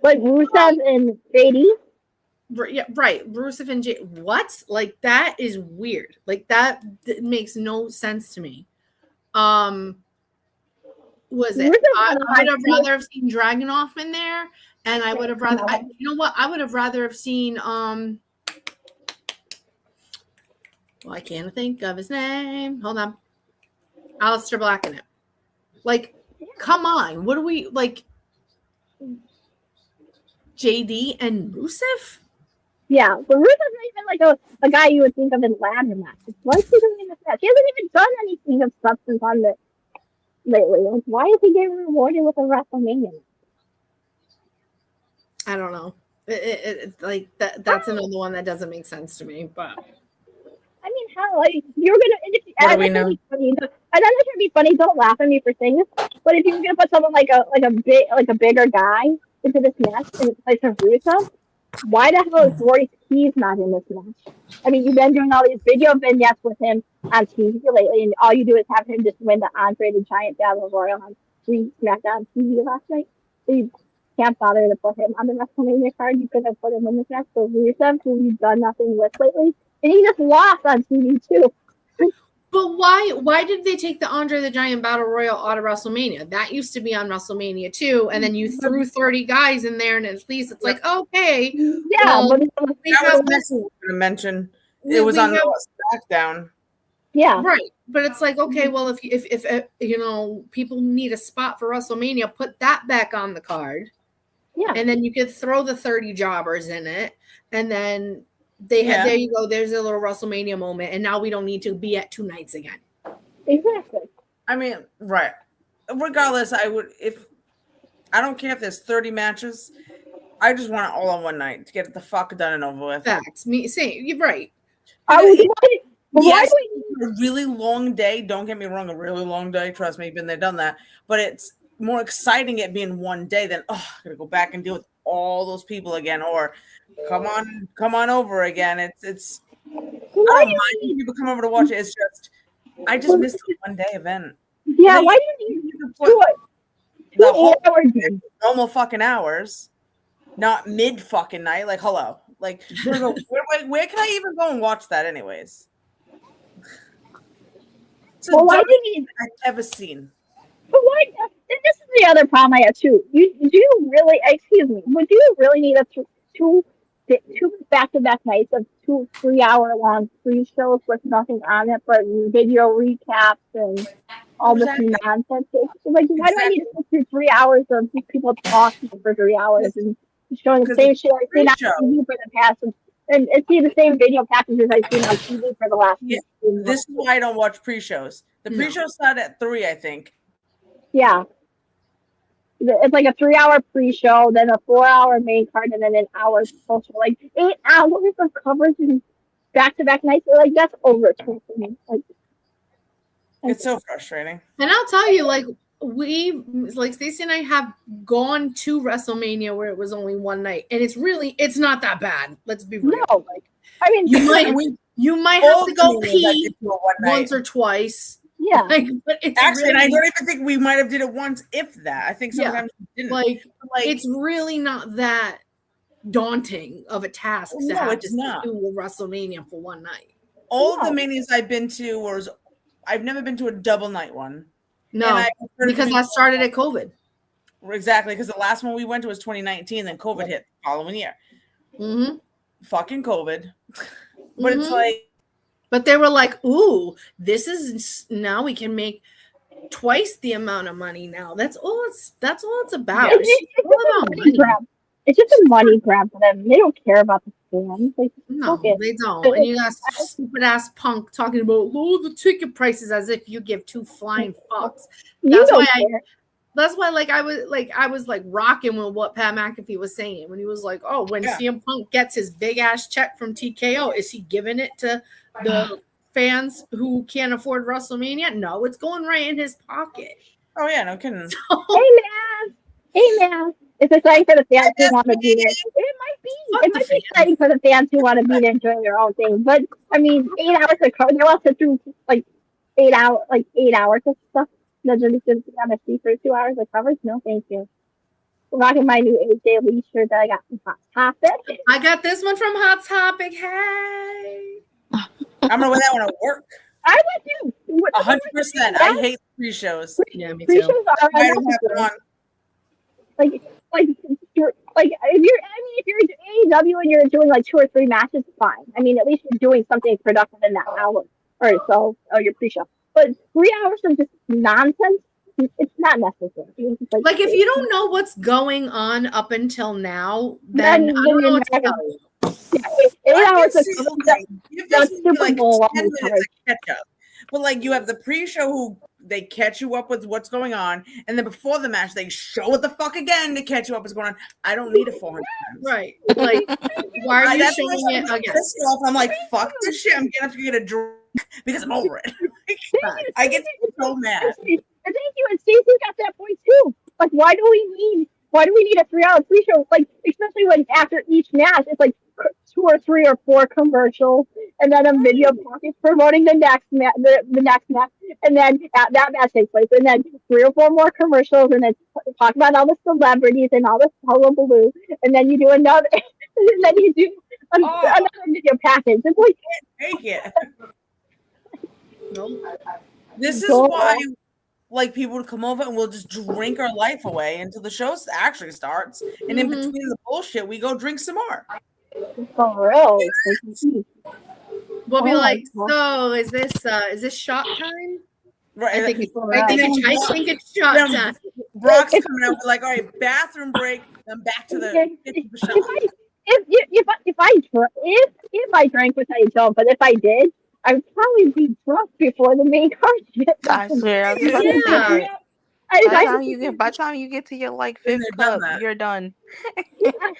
Rusev and JD? Yeah, right. Rusev and JD. What? That is weird. That makes no sense to me. Was it? I would have rather have seen Dragunov in there, and I would have rather. You know what? I would have rather have seen. Well, I can't think of his name. Hold on. Aleister Black in it. Come on. What do we JD and Rusev? Yeah, but Rusev's not even like a guy you would think of in ladder matches. Why is he doing in this match? He hasn't even done anything of substance on the lately. Like, why is he getting rewarded with a WrestleMania? I don't know. Like that's another one that doesn't make sense to me. But I mean, how like you're gonna? What do we know? Funny, and I know it's gonna be funny. Don't laugh at me for saying this, but if you're gonna put someone like a bigger guy into this match in place of Rusev, why the hell is Royce Keys not in this match? I mean, you've been doing all these video vignettes with him on TV lately, and all you do is have him just win the Andre the Giant Battle Royal on SmackDown TV last night. So you can't bother to put him on the WrestleMania card. You could have put him in this match for Rusev, who you've done nothing with lately, and he just lost on TV too. But why did they take the Andre the Giant Battle Royal out of WrestleMania? That used to be on WrestleMania too, and then you threw 30 guys in there, and at least it's like, okay. Yeah, well, but that was next one to mention. It was on SmackDown. Yeah. Right. But it's like, okay, well, if you know, people need a spot for WrestleMania, put that back on the card. Yeah. And then you could throw the 30 jobbers in it, and then there you go. There's a little WrestleMania moment, and now we don't need to be at 2 nights again. Exactly. I mean, right. Regardless, I don't care if there's 30 matches. I just want it all on one night to get it the fuck done and over with. Facts. Me, same. You're right. Yes, a really long day. Don't get me wrong, a really long day. Trust me, been there, done that. But it's more exciting it being one day than I gotta go back and deal with all those people again, or come on over again. It's I don't mind when people come over to watch it. It's just I just missed the one day event. Yeah, why do you need to put the whole normal fucking hours, not mid fucking night? Like, hello. Like, where can I even go and watch that anyways? So well, why do you need I've ever seen. But why? This is the other problem I have too. Would you really need two back-to-back nights of 2 3-hour-long free shows with nothing on it but video recaps and all this nonsense? Like, why do I need to sit through 3 hours of people talking for 3 hours and showing the same shit I've seen on TV for the past and see the same video packages I've seen on TV for the last 15 months. This is why I don't watch pre-shows. The pre-shows start at 3, I think. Yeah. It's like a 3-hour pre-show, then a 4-hour main card, and then an hour post-show. Like 8 hours of coverage and back-to-back nights. Like, that's overkill for me. Like, it's so frustrating. And I'll tell you, like Stacey and I have gone to WrestleMania where it was only one night, and it's not that bad. Let's be real. No, like, I mean, you might have to go pee once or twice. Yeah, like, but it's actually, really, and I don't even think we might have did it once, if that. I think sometimes we didn't. Like it's really not that daunting of a task to have to do a WrestleMania for one night. All of the manias I've been to I've never been to a double night one. No, because that started at COVID. Exactly, because the last one we went to was 2019, then COVID hit the following year. Mm-hmm. Fucking COVID. But it's like, but they were like, "Ooh, this is now we can make twice the amount of money now." That's all it's about. It's just a money grab for them. They don't care about the fans. Like, no, they don't. And you got stupid ass Punk talking about the ticket prices as if you give 2 flying fucks. That's why I was rocking with what Pat McAfee was saying when he was like, "Oh, when CM Punk gets his big ass check from TKO, is he giving it to the fans who can't afford WrestleMania? No, it's going right in his pocket." Oh yeah, no kidding. So, hey man, it's exciting for the fans who want to be there. It might be exciting for the fans who want to be there and enjoy their own thing. But I mean, 8 hours of coverage. They also do 8 hours of stuff. Does it just on a seat for 2 hours of coverage? No, thank you. I'm rocking my new AJ Lee shirt that I got from Hot Topic. I got this one from Hot Topic. Hey, I'm gonna wear that one at work. I would do 100%. I hate pre-shows. Yeah, me too. Pre-shows are I don't have it on. If you're AEW and you're doing 2 or 3 matches, fine. I mean, at least you're doing something productive in that hour or so of your pre-show. But 3 hours of just nonsense, it's not necessary. If you don't know what's going on up until now, then I don't know what to tell you. hours of Give the this movie Super like Bowl 10 on minutes of catch up. But like you have the pre-show who they catch you up with what's going on, and then before the match they show it the fuck again to catch you up what's going on. I don't need a 400 times. Right. Like, why are you showing it again? I'm like, fuck this shit. I'm gonna have to get a drink because I'm over it. I get so mad. Thank you. And Stacey got that point too. Like, why do we need a 3-hour pre-show? Like, especially when after each match, it's like 2 or 3 or 4 commercials, and then a video package promoting the next match, the next match, and then that match takes place, and then 3 or 4 more commercials, and then talk about all the celebrities and all the hullabaloo, and then you do another, and then you do another video package. It's like, take it. Nope. This is why, like, people would come over and we'll just drink our life away until the show actually starts, and in between the bullshit, we go drink some more. For real. We'll be like, so is this shot time? Right. I think it's shot time. Brock's coming out. We're like, all right, bathroom break. Then back to the shot. If I drank, which I don't, but if I did, I would probably be drunk before the main card. I swear. By the time you get to your like 5th cup, you're done.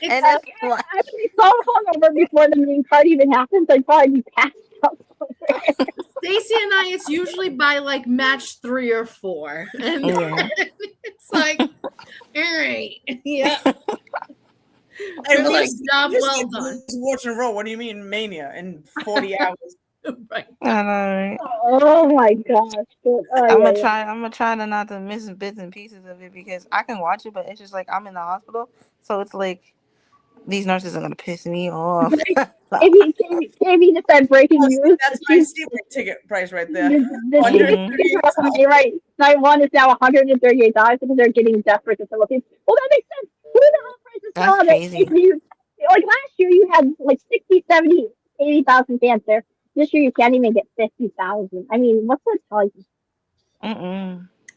And I'd be so hungover before the main card even happens. I'd probably be passed out. Stacey and I, it's usually by like match 3 or 4, and it's like, all right, yeah. And like, job well done. Watching Raw. What do you mean Mania in 40 hours? Right. I know, right? Oh my gosh. I'm gonna try to not to miss bits and pieces of it because I can watch it, but it's just like I'm in the hospital, so it's like these nurses are gonna piss me off. If you just said breaking news, that's my Steelbook ticket price right there. Right. Night 1 is now $138 because they're getting desperate to Philippines. Well, that makes sense. Who the hell prices That's crazy. Like last year, you had like 60, 70, 80,000 fans there. This year, you can't even get 50,000. I mean, what's that tell you?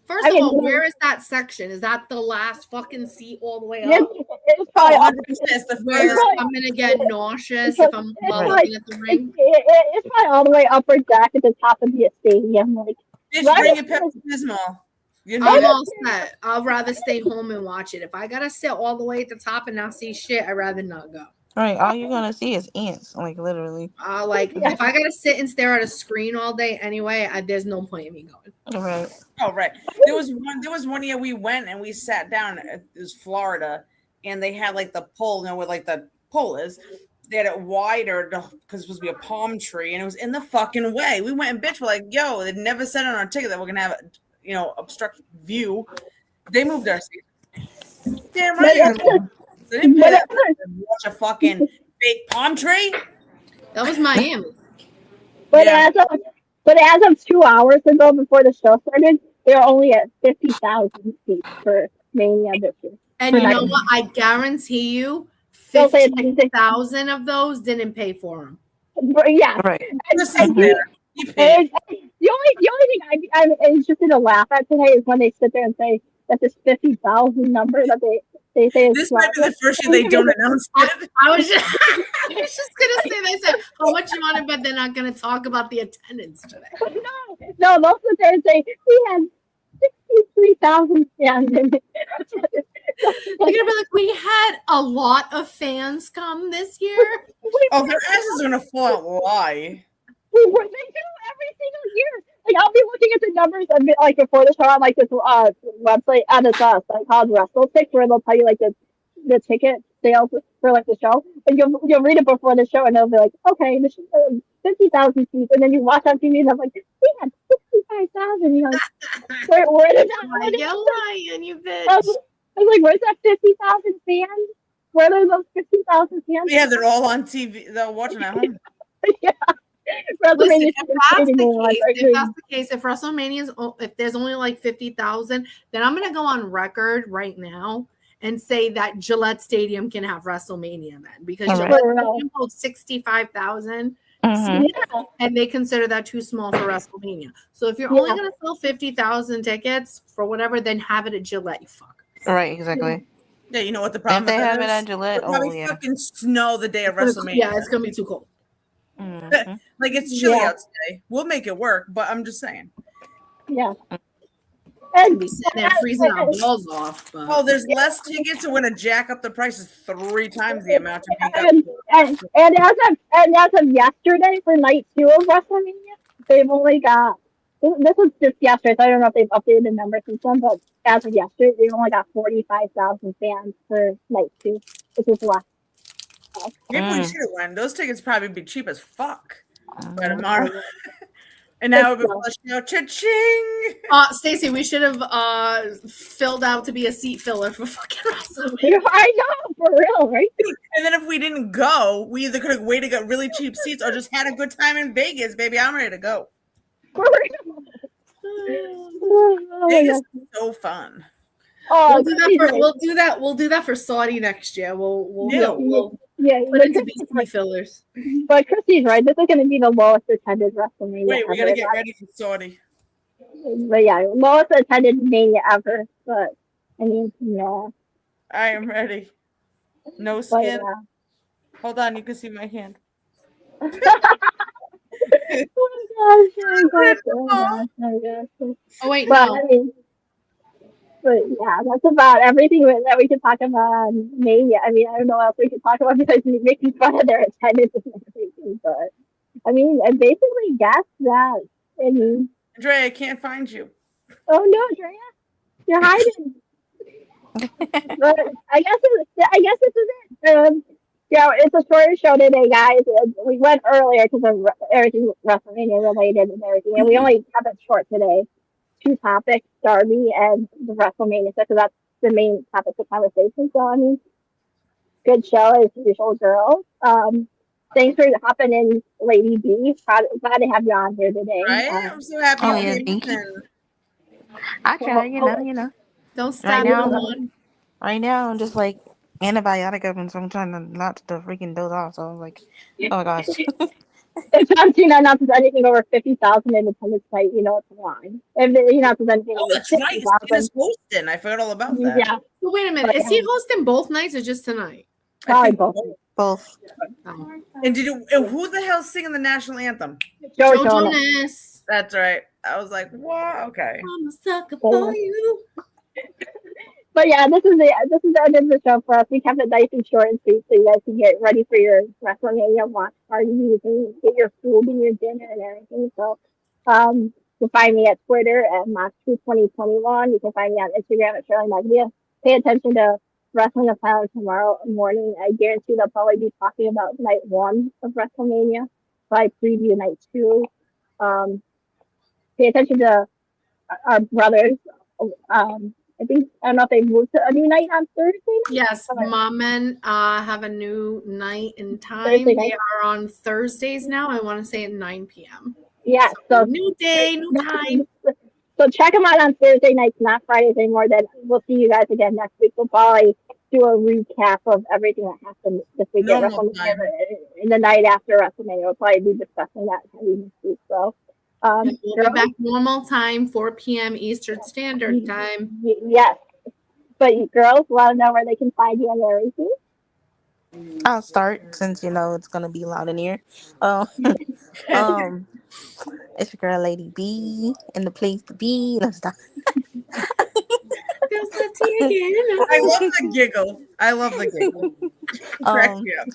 First of all, where is that section? Is that the last fucking seat all the way up? It's probably 100%. Where I'm gonna get nauseous if I'm looking at the ring. It's probably all the way upper deck at the top of the stadium. Like, bitch, bring it Pepto-Bismol. I'm all set. I'll rather stay home and watch it. If I gotta sit all the way at the top and not see shit, I'd rather not go. Right, all you're gonna see is ants, like literally. If I gotta sit and stare at a screen all day anyway, there's no point in me going. Right. Oh, right. There was one year we went and we sat down. It was Florida, and they had like the pole, where like the pole is. They had it wider because it was supposed to be a palm tree, and it was in the fucking way. We went and bitch, we're like, yo, they never said on our ticket that we're gonna have obstruct view. They moved our seat. Damn right. They didn't pay that watch a fucking fake palm tree. That was Miami. But as of 2 hours ago, before the show started, they're only at 50,000 seats for Mania this year. And you know what? I guarantee you, 50,000 of those didn't pay for them. Yeah, right. The only thing I'm just gonna laugh at today is when they sit there and say that this 50,000 number that they say is this might be the first year they don't announce it. I was just gonna say they said how much you want it, but they're not gonna talk about the attendance today. No, they'll sit there and say we had 63,000 fans. They're gonna be like, we had a lot of fans come this year. Oh, their asses are gonna fall out. Why? They do every single year. Like, I'll be looking at the numbers a bit like before the show on like this website on this site called WrestleTix, where they'll tell you like the ticket sales for like the show, and you'll read it before the show, and they'll be like, okay, this is 50,000 seats, and then you watch on TV, and I'm like, we had 65,000. You know, where did that? You're lying, you bitch. I was like, where's that 50,000 fans? Where are those 50,000 fans? Yeah, they're all on TV. They're watching at home. Yeah. Listen, if that's the case, if WrestleMania if there's only like 50,000, then I'm gonna go on record right now and say that Gillette Stadium can have WrestleMania then, because Gillette Stadium holds 65,000, and they consider that too small for WrestleMania. So if you're only gonna sell 50,000 tickets for whatever, then have it at Gillette, you fuckers. Right, exactly. Yeah, you know what the If problem they with have it that at is? Gillette, It'll probably fucking snow the day of WrestleMania. Yeah, it's gonna be too cold. Mm-hmm. Like it's chilly Yeah. out today. We'll make it work, but I'm just saying. Yeah. We'll And, be sitting there freezing our balls off. But... Oh, there's less tickets, so we're gonna jack up the prices 3 times the amount to make up. and as of yesterday for night 2 of WrestleMania, they've only got this was just yesterday, so I don't know if they've updated the numbers since then, but as of yesterday, they've only got 45,000 fans for night 2, which is less. Maybe we should have won. Those tickets probably be cheap as fuck by Mm-hmm. tomorrow. And now we've been flushing out. Cha-ching! Stacey, we should have filled out to be a seat filler for fucking WrestleMania. I know, for real, right? And then if we didn't go, we either could have waited, got really cheap seats, or just had a good time in Vegas, baby. I'm ready to go. For real. Vegas is so fun. Oh, we'll do that for Saudi next year. We'll yeah, put it to be seat fillers. But Christy's right. This is going to be the lowest attended WrestleMania. Wait, we gotta get ready for Saudi. But yeah, lowest attended Mania ever. But I mean, yeah. I am ready. No skin. Hold on, you can see my hand. Oh wait, but, no. I mean, but yeah, that's about everything that we can talk about on Mania. I mean, I don't know what else we can talk about besides making fun of their attendance and everything. But I mean, I basically guess that. I mean, Draya, I can't find you. Oh no, Draya, you're hiding. But I guess this is it. Yeah, it's a shorter show today, guys. We went earlier because of everything WrestleMania related and everything, and we only kept it short today. 2 topics, Darby and the WrestleMania stuff, because that's the main topic of conversation. So, I mean, good show as usual, girls. Thanks for hopping in, Lady B. Glad to have you on here today. Right? I'm so happy you came thank you. in. I try, you know. Don't stop me. Right now, I'm just like antibiotic open, so I'm trying to not to freaking doze off. So I'm like, oh my gosh. If John Cena announces anything over 50,000 in attendance tonight, you know it's a line. If he announces anything over 50,000, Cena's hosting. I forgot all about that. Yeah. So wait a minute. Is he hosting both nights or just tonight? Probably both. Both. Oh. And who the hell's singing the national anthem? Joe Jonas. That's right. I was like, what? Okay. I'm a sucker for you. But yeah, this is the end of the show for us. We kept it nice and short and sweet, so you guys can get ready for your WrestleMania watch parties and get your food and your dinner and everything. So, you can find me at Twitter at Mox2021. You can find me on Instagram at Shirley Maglia. Pay attention to Wrestling Asylum tomorrow morning. I guarantee they'll probably be talking about night 1 of WrestleMania. So I preview night 2. Pay attention to our brothers. I don't know if they moved to a new night on Thursday night. Yes, Mom Men have a new night and time. They are on Thursdays now. I want to say at 9 p.m. Yeah, so new day, new time. So check them out on Thursday nights, not Fridays anymore. Then we'll see you guys again next week. We'll probably do a recap of everything that happened this week at WrestleMania. In the night after WrestleMania, we'll probably be discussing that next week. So. We'll be back normal time, 4 p.m. Eastern Standard Time. Yes. But girls, let them know where they can find you and everything. I'll start since it's gonna be loud in here. It's your girl Lady B in the place to be. Let's stop. There's the tea again. I love the giggle. Crack me up.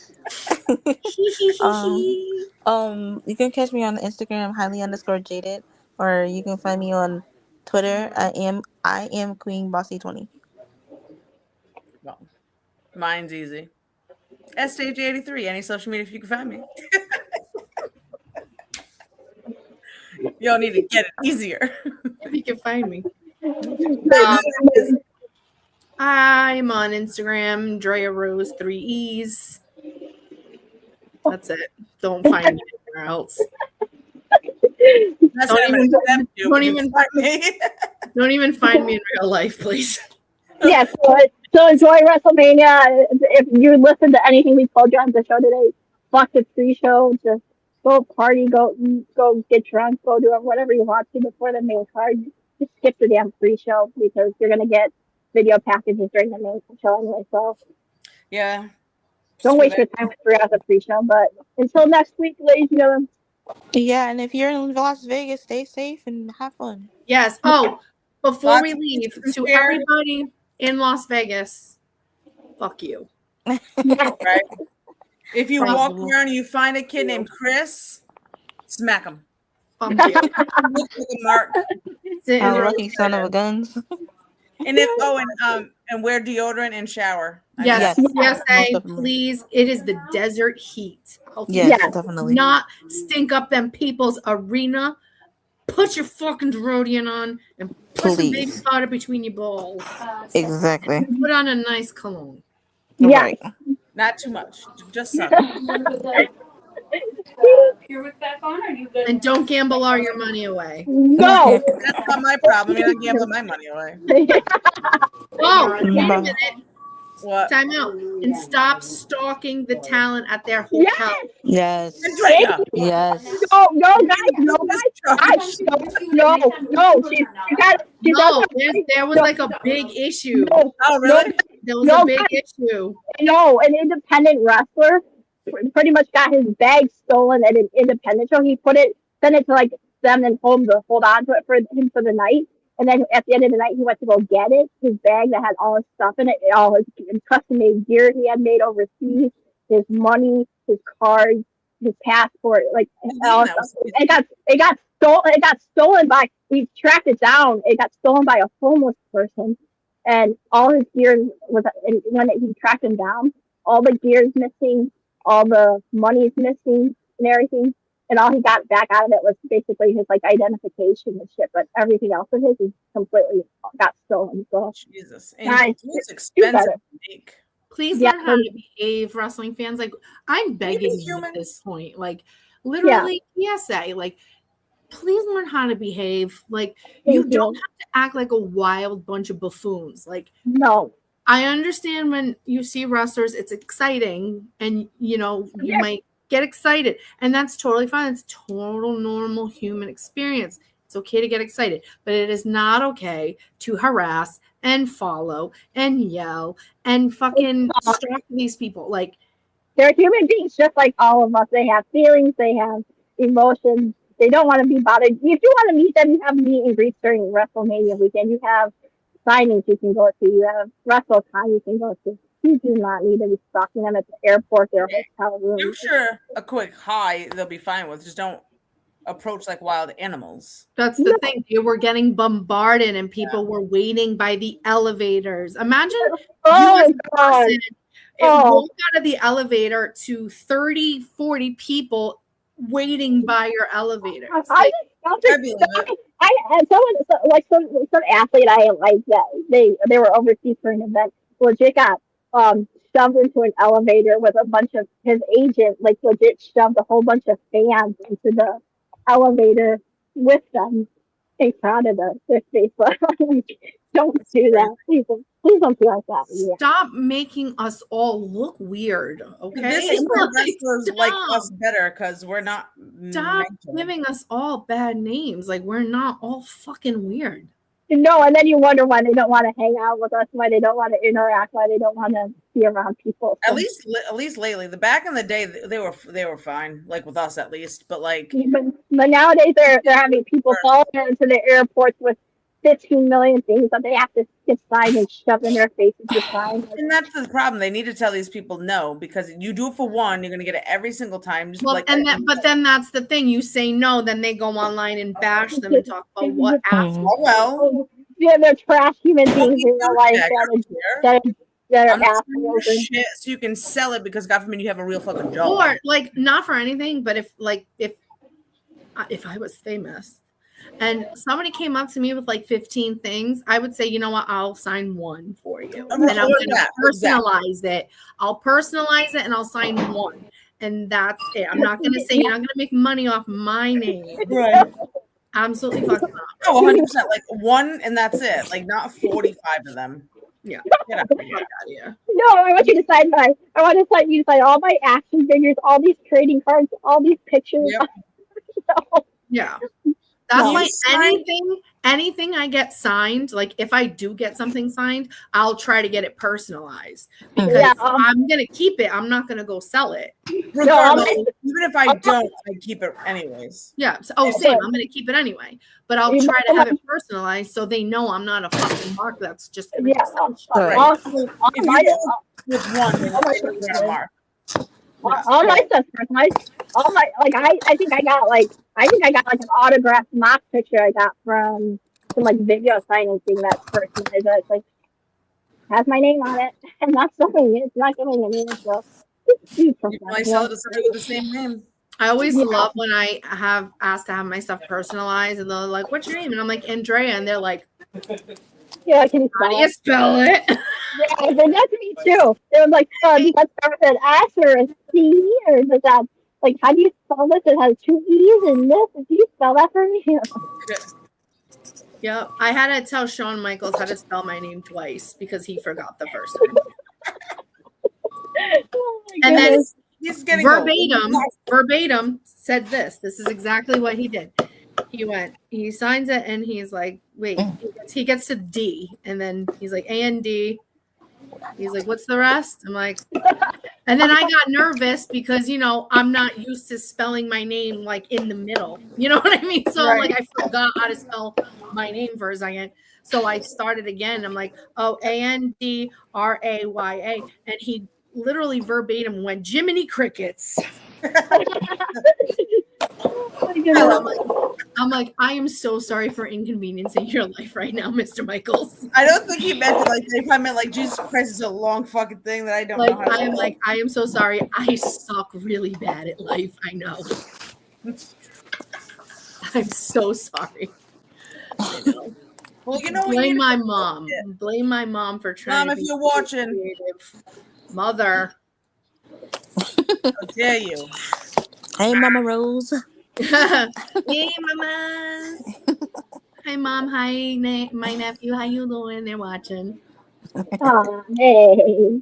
You can catch me on Instagram, highly_jaded, or you can find me on Twitter. I am Queen Bossy 20. Well, mine's easy. StayJ10. Any social media if you can find me. You don't need to get it easier. You can find me. I'm on Instagram, Draya Rose 3 E's. That's it. Don't find me anywhere else. Don't even find me in real life, please. Yeah, so enjoy WrestleMania. If you listen to anything we told you on the show today, fuck the pre-show. Just go party, go get drunk, go do whatever you want to before the main card. Just skip the damn pre-show because you're gonna get video packages during the main show anyway. So Yeah. don't waste your time with 3 hours of pre-show. But until next week, ladies and gentlemen. Yeah, and if you're in Las Vegas, stay safe and have fun. Yes. Oh, before Lots we of leave, pizza to there. everybody in Las Vegas, fuck you. Right. If you Thank walk you. around and you find a kid named Chris, smack him. Fuck you. Look like a mark. Sit in How the- lucky son of a guns. And if and wear deodorant and shower. Yes, Yes. yes, Most definitely. please. It is the desert heat. Yes, Yes. definitely. Not stink up them people's arena. Put your fucking Rhodian on and put some baby Please. powder between your balls. Exactly. Put on a nice cologne. Yeah. Right. Not too much. Just some. And don't gamble all your money away. No. That's not my problem. You're not gambling my money away. Oh, wait a minute. What? Time out. And stop stalking the talent at their hotel. Yes. Yes. Draya. Yes. No, guys. No. She No, there was like a big issue. No, Oh, really? There was No, a big guys. issue. no, an independent wrestler pretty much got his bag stolen at an independent show. He sent it to like them and told him to hold on to it for him for the night. And then at the end of the night, he went to go get it. His bag that had all his stuff in it, all his custom-made gear he had made overseas, his money, his cards, his passport, like all stuff. It got stolen. It got stolen by. We tracked it down. It got stolen by a homeless person, and all his gear was. And when he tracked him down, all the gear is missing, all the money is missing, and everything. And all he got back out of it was basically his like identification and shit, but everything else of his is completely got stolen. So Jesus. And guys, it's expensive to make. Please Yeah. learn how to behave, wrestling fans. Like, I'm begging you human. at this point. Like, literally, PSA. Like, please learn how to behave. Like, you Thank don't you. have to act like a wild bunch of buffoons. Like, No. I understand when you see wrestlers, it's exciting, and you know you Yeah. might get excited, and that's totally fine. It's total normal human experience. It's okay to get excited, but it is not okay to harass and follow and yell and fucking stalk these people. Like, They're human beings just like all of us. They have feelings, they have emotions. They don't want to be bothered. If you want to meet them, you have meet and greets during WrestleMania weekend. You have signings you can go to. You have WrestleCon you can go to. You do not need to be stalking them at the airport, their hotel room. I'm sure a quick hi they'll be fine with. Just don't approach like wild animals. that's the thing. They were getting bombarded, and people were waiting by the elevators. Imagine you as a God. person walk out of the elevator to 30, 40 people waiting by your elevators. I some athlete I like that they were overseas for an event. Legit got shoved into an elevator with a bunch of his agent. Like legit shoved a whole bunch of fans into the elevator with them in front of their face. Don't do that, please don't do like that. Yeah. Stop making us all look weird, okay? This is where wrestlers Stop. like us better because we're not. Stop mental. giving us all bad names. Like, we're not all fucking weird. No, and then you wonder why they don't want to hang out with us, why they don't want to interact, why they don't want to be around people. At least lately, the back in the day they were fine, like with us at least. But like, but nowadays they're having people fall into the airports with 15 million things that they have to get signed and shoved in their faces to sign. and that's the problem. They need to tell these people no, because you do it for one, you're gonna get it every single time. Just Well, like but then that's the thing. You say no, then they go online and bash them and talk about what after. oh well. Yeah, they're trash human beings in real life that are I'm not assholes. doing shit so you can sell it because God forbid you have a real fucking job. Or like, not for anything, but if I was famous and somebody came up to me with like 15 things, I would say, you know what, I'll sign one for you. And I'm going to personalize it. I'll personalize it and I'll sign one. And that's it. I'm not going to say you're not going to make money off my name. Right. Absolutely fucking not. Oh, 100%. Like one and that's it. Like not 45 of them. Yeah. Get out of here. No, I want you to sign you to sign all my action figures, all these trading cards, all these pictures. Yep. No. Yeah. That's You why signed- anything I get signed, like if I do get something signed, I'll try to get it personalized because Yeah, I'm gonna keep it. I'm not gonna go sell it. Regardless, even if I don't, I keep it anyways. Yeah. Same. I'm gonna keep it anyway, but I'll You try know to have what? it personalized so they know I'm not a fucking mark that's just gonna Yeah, go sell shit. Right. If you go with one, then it's not a mark. all my stuff's personalized. All my I think I got like an autographed mock picture I got from some like video signing thing that's personalized. It's like has my name on it, and that's something. It's not giving me so. You might sell it to somebody with the same name. I always love when I have asked to have my stuff personalized, and they're like, "What's your name?" And I'm like, "Andrea," and they're like, Yeah, can you "How do spell you it? spell it?" Yeah, they got to me too. They were like, does that start with an S or a C, or does that like how do you spell this? It has two E's and this. Can you spell that for me? Yep. I had to tell Shawn Michaels how to spell my name twice because he forgot the first time. Oh my And then goodness. He's getting verbatim said this. This is exactly what he did. He signs it and he's like, wait, he gets to D and then he's like A-N-D. He's like, what's the rest? I'm like, and then I got nervous because, I'm not used to spelling my name like in the middle. You know what I mean? So like I forgot how to spell my name for a second. So I started again. I'm like, oh, A-N-D-R-A-Y-A. And he literally verbatim went, Jiminy Crickets. I'm like, I am so sorry for inconveniencing your life right now, Mr. Michaels. I don't think he meant it like that. He probably meant like Jesus Christ is a long fucking thing that I don't know how to spell. I am so sorry. I suck really bad at life. I know. I'm so sorry. I know. Well, you know, blame my mom. Blame my mom for trying. Mom, to if be you're watching, creative. Mother. How dare you? Hey, Mama Rose. Hey, mamas. Hi, mom. Hi, my nephew. How you doing? They're watching. Oh, hey.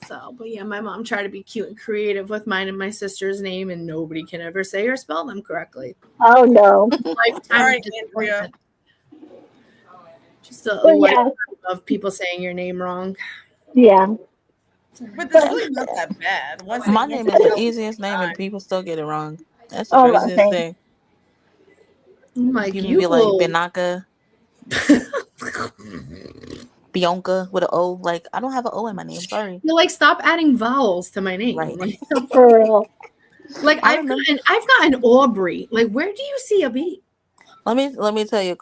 So, but yeah, my mom tried to be cute and creative with mine and my sister's name, and nobody can ever say or spell them correctly. Oh no. Sorry, Andrea. Just a lifetime of people saying your name wrong. Yeah. But it's really not that bad. My name is the easiest name, and people still get it wrong. That's the craziest okay. thing. I'm like, you be like Benaka, Bianca with an O. Like, I don't have an O in my name. Sorry. You're like, stop adding vowels to my name. Right. Like, For real. Like I've gotten Aubrey. Like, where do you see a B? Let me tell you a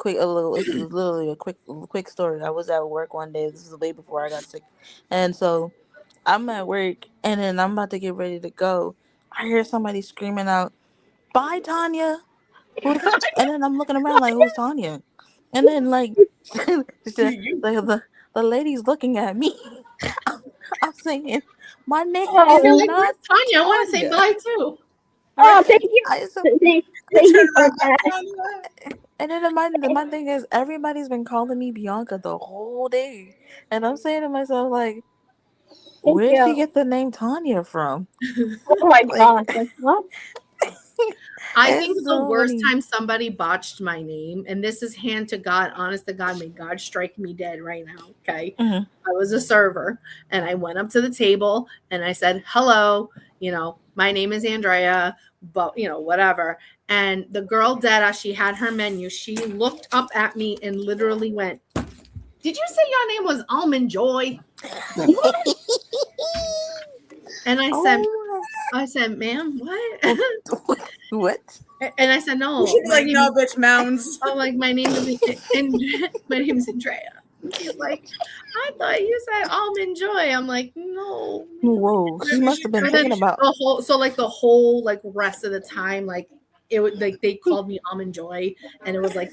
quick story. I was at work one day. This is way before I got sick, and so I'm at work, and then I'm about to get ready to go. I hear somebody screaming out, "Bye, Tanya!" And then I'm looking around like, "Who's Tanya?" And then like the lady's looking at me. I'm saying, "My name is like, not Tanya. I want to say bye too." Oh, thank you. Thank you for that. And then my thing is, everybody's been calling me Bianca the whole day, and I'm saying to myself like, where did you get the name Tanya from? Oh my gosh! Like what? I think the worst time somebody botched my name, and this is hand to God, honest to God, may God strike me dead right now. Okay. Mm-hmm. I was a server and I went up to the table and I said, hello, my name is Andrea, but whatever. And the girl dead, she had her menu. She looked up at me and literally went, did you say your name was Almond Joy? And I said, ma'am, what? What? And I said, no. You should be like, no, bitch, Mounds. I'm like, my name is Andrea. She's like, I thought you said Almond Joy. I'm like, no. Whoa, she must have been thinking about the whole rest of the time, it would they called me Almond Joy, and it was like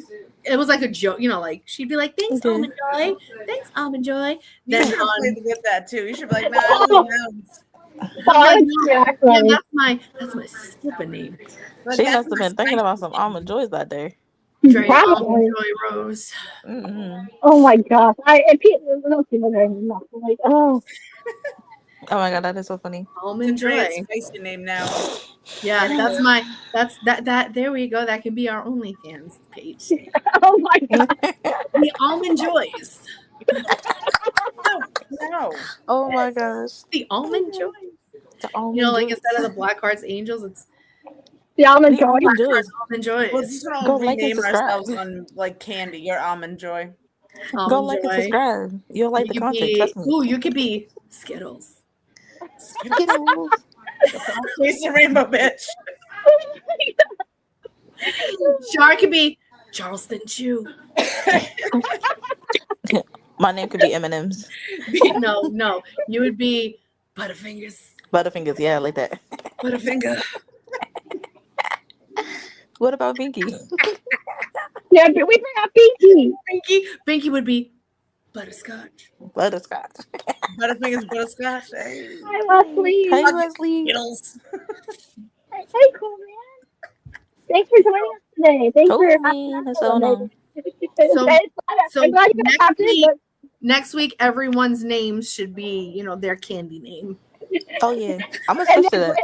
a joke, she'd be like, thanks, Almond Joy, thanks, Almond Joy. Then you should get that too. You should be like, no, Mounds. That's my stupid name. She must have been thinking about some Almond Joys that day. Draya, Almond Joy Rose. Mm-hmm. Oh my gosh! People are like, oh. Oh my god, that is so funny. Almond Joy. Face your name now. Yeah, that there we go. That can be our OnlyFans page. Oh my god. The Almond Joys. No. Oh my gosh. The Almond Joys. The You know, almond like joys. instead of the Blackharts Angels, it's The almond The joy. almond joys. Almond Well, Joys. just gonna Go like and rename subscribe. ourselves on like candy. You're Almond Joy. Go Almond like and Joy. subscribe. You'll like the You could content. be, Trust me. ooh, you could be Skittles. Skittles. Chase the rainbow bitch. Char could be Charleston Chew. My name could be M&M's. No, you would be Butterfingers. Butterfingers, yeah, I like that. Butterfinger. What about Binky? Yeah, but we forgot Binky. Binky would be Butterscotch. Butterscotch. Butterfingers, butterscotch. Hey. Hi, Leslie. Hey, Leslie. Skittles. Hey, cool man. Thanks for joining us today. Thanks Cool, for man. That's so long. So I'm glad you guys have next week, everyone's names should be, you know, their candy name. Oh, yeah. I'm going to switch to that.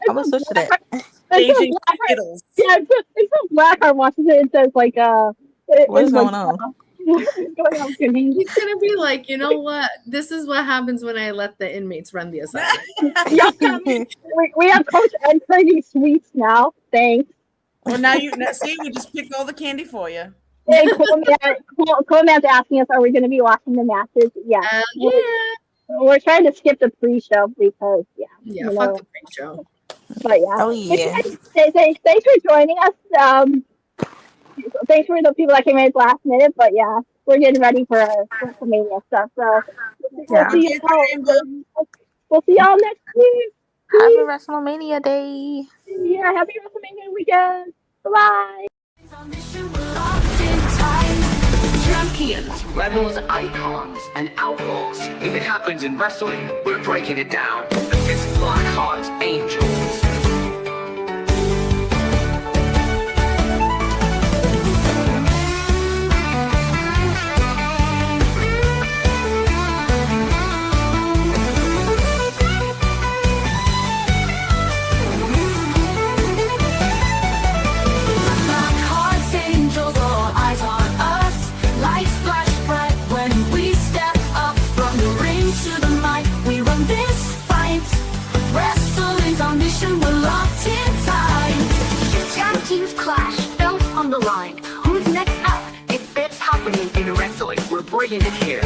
I'm going to switch to that. Changing Skittles. Yeah, until Blackhart watches it, it says like What is going on? What's going on with me? He's gonna be like, you know what? This is what happens when I let the inmates run the assignment. We have Coach Ed trading sweets now. Thanks. Well, now see, we just picked all the candy for you. Hey, Cool Man's asking us, are we going to be watching the matches? Yeah. Yeah. We're trying to skip the pre-show because, Yeah, fuck the pre-show. But yeah. Oh, yeah. Thanks for joining us. Thanks for the people that came in last minute, but yeah, we're getting ready for WrestleMania stuff. So Yeah. we'll see y'all next week. Have a WrestleMania day. Yeah, happy WrestleMania weekend. Bye. Champions, rebels, icons, and outlaws. If it happens in wrestling, we're breaking it down. It's Blackharts, Angels. Blackharts, angels, all eyes on us. Lights flash bright when we step up from the ring to the mic. We run this fight. Wrestling's our mission, we're locked in time. Tag teams clash, belts on the line. Who's next up? It's happening in wrestling. We're bringing it here.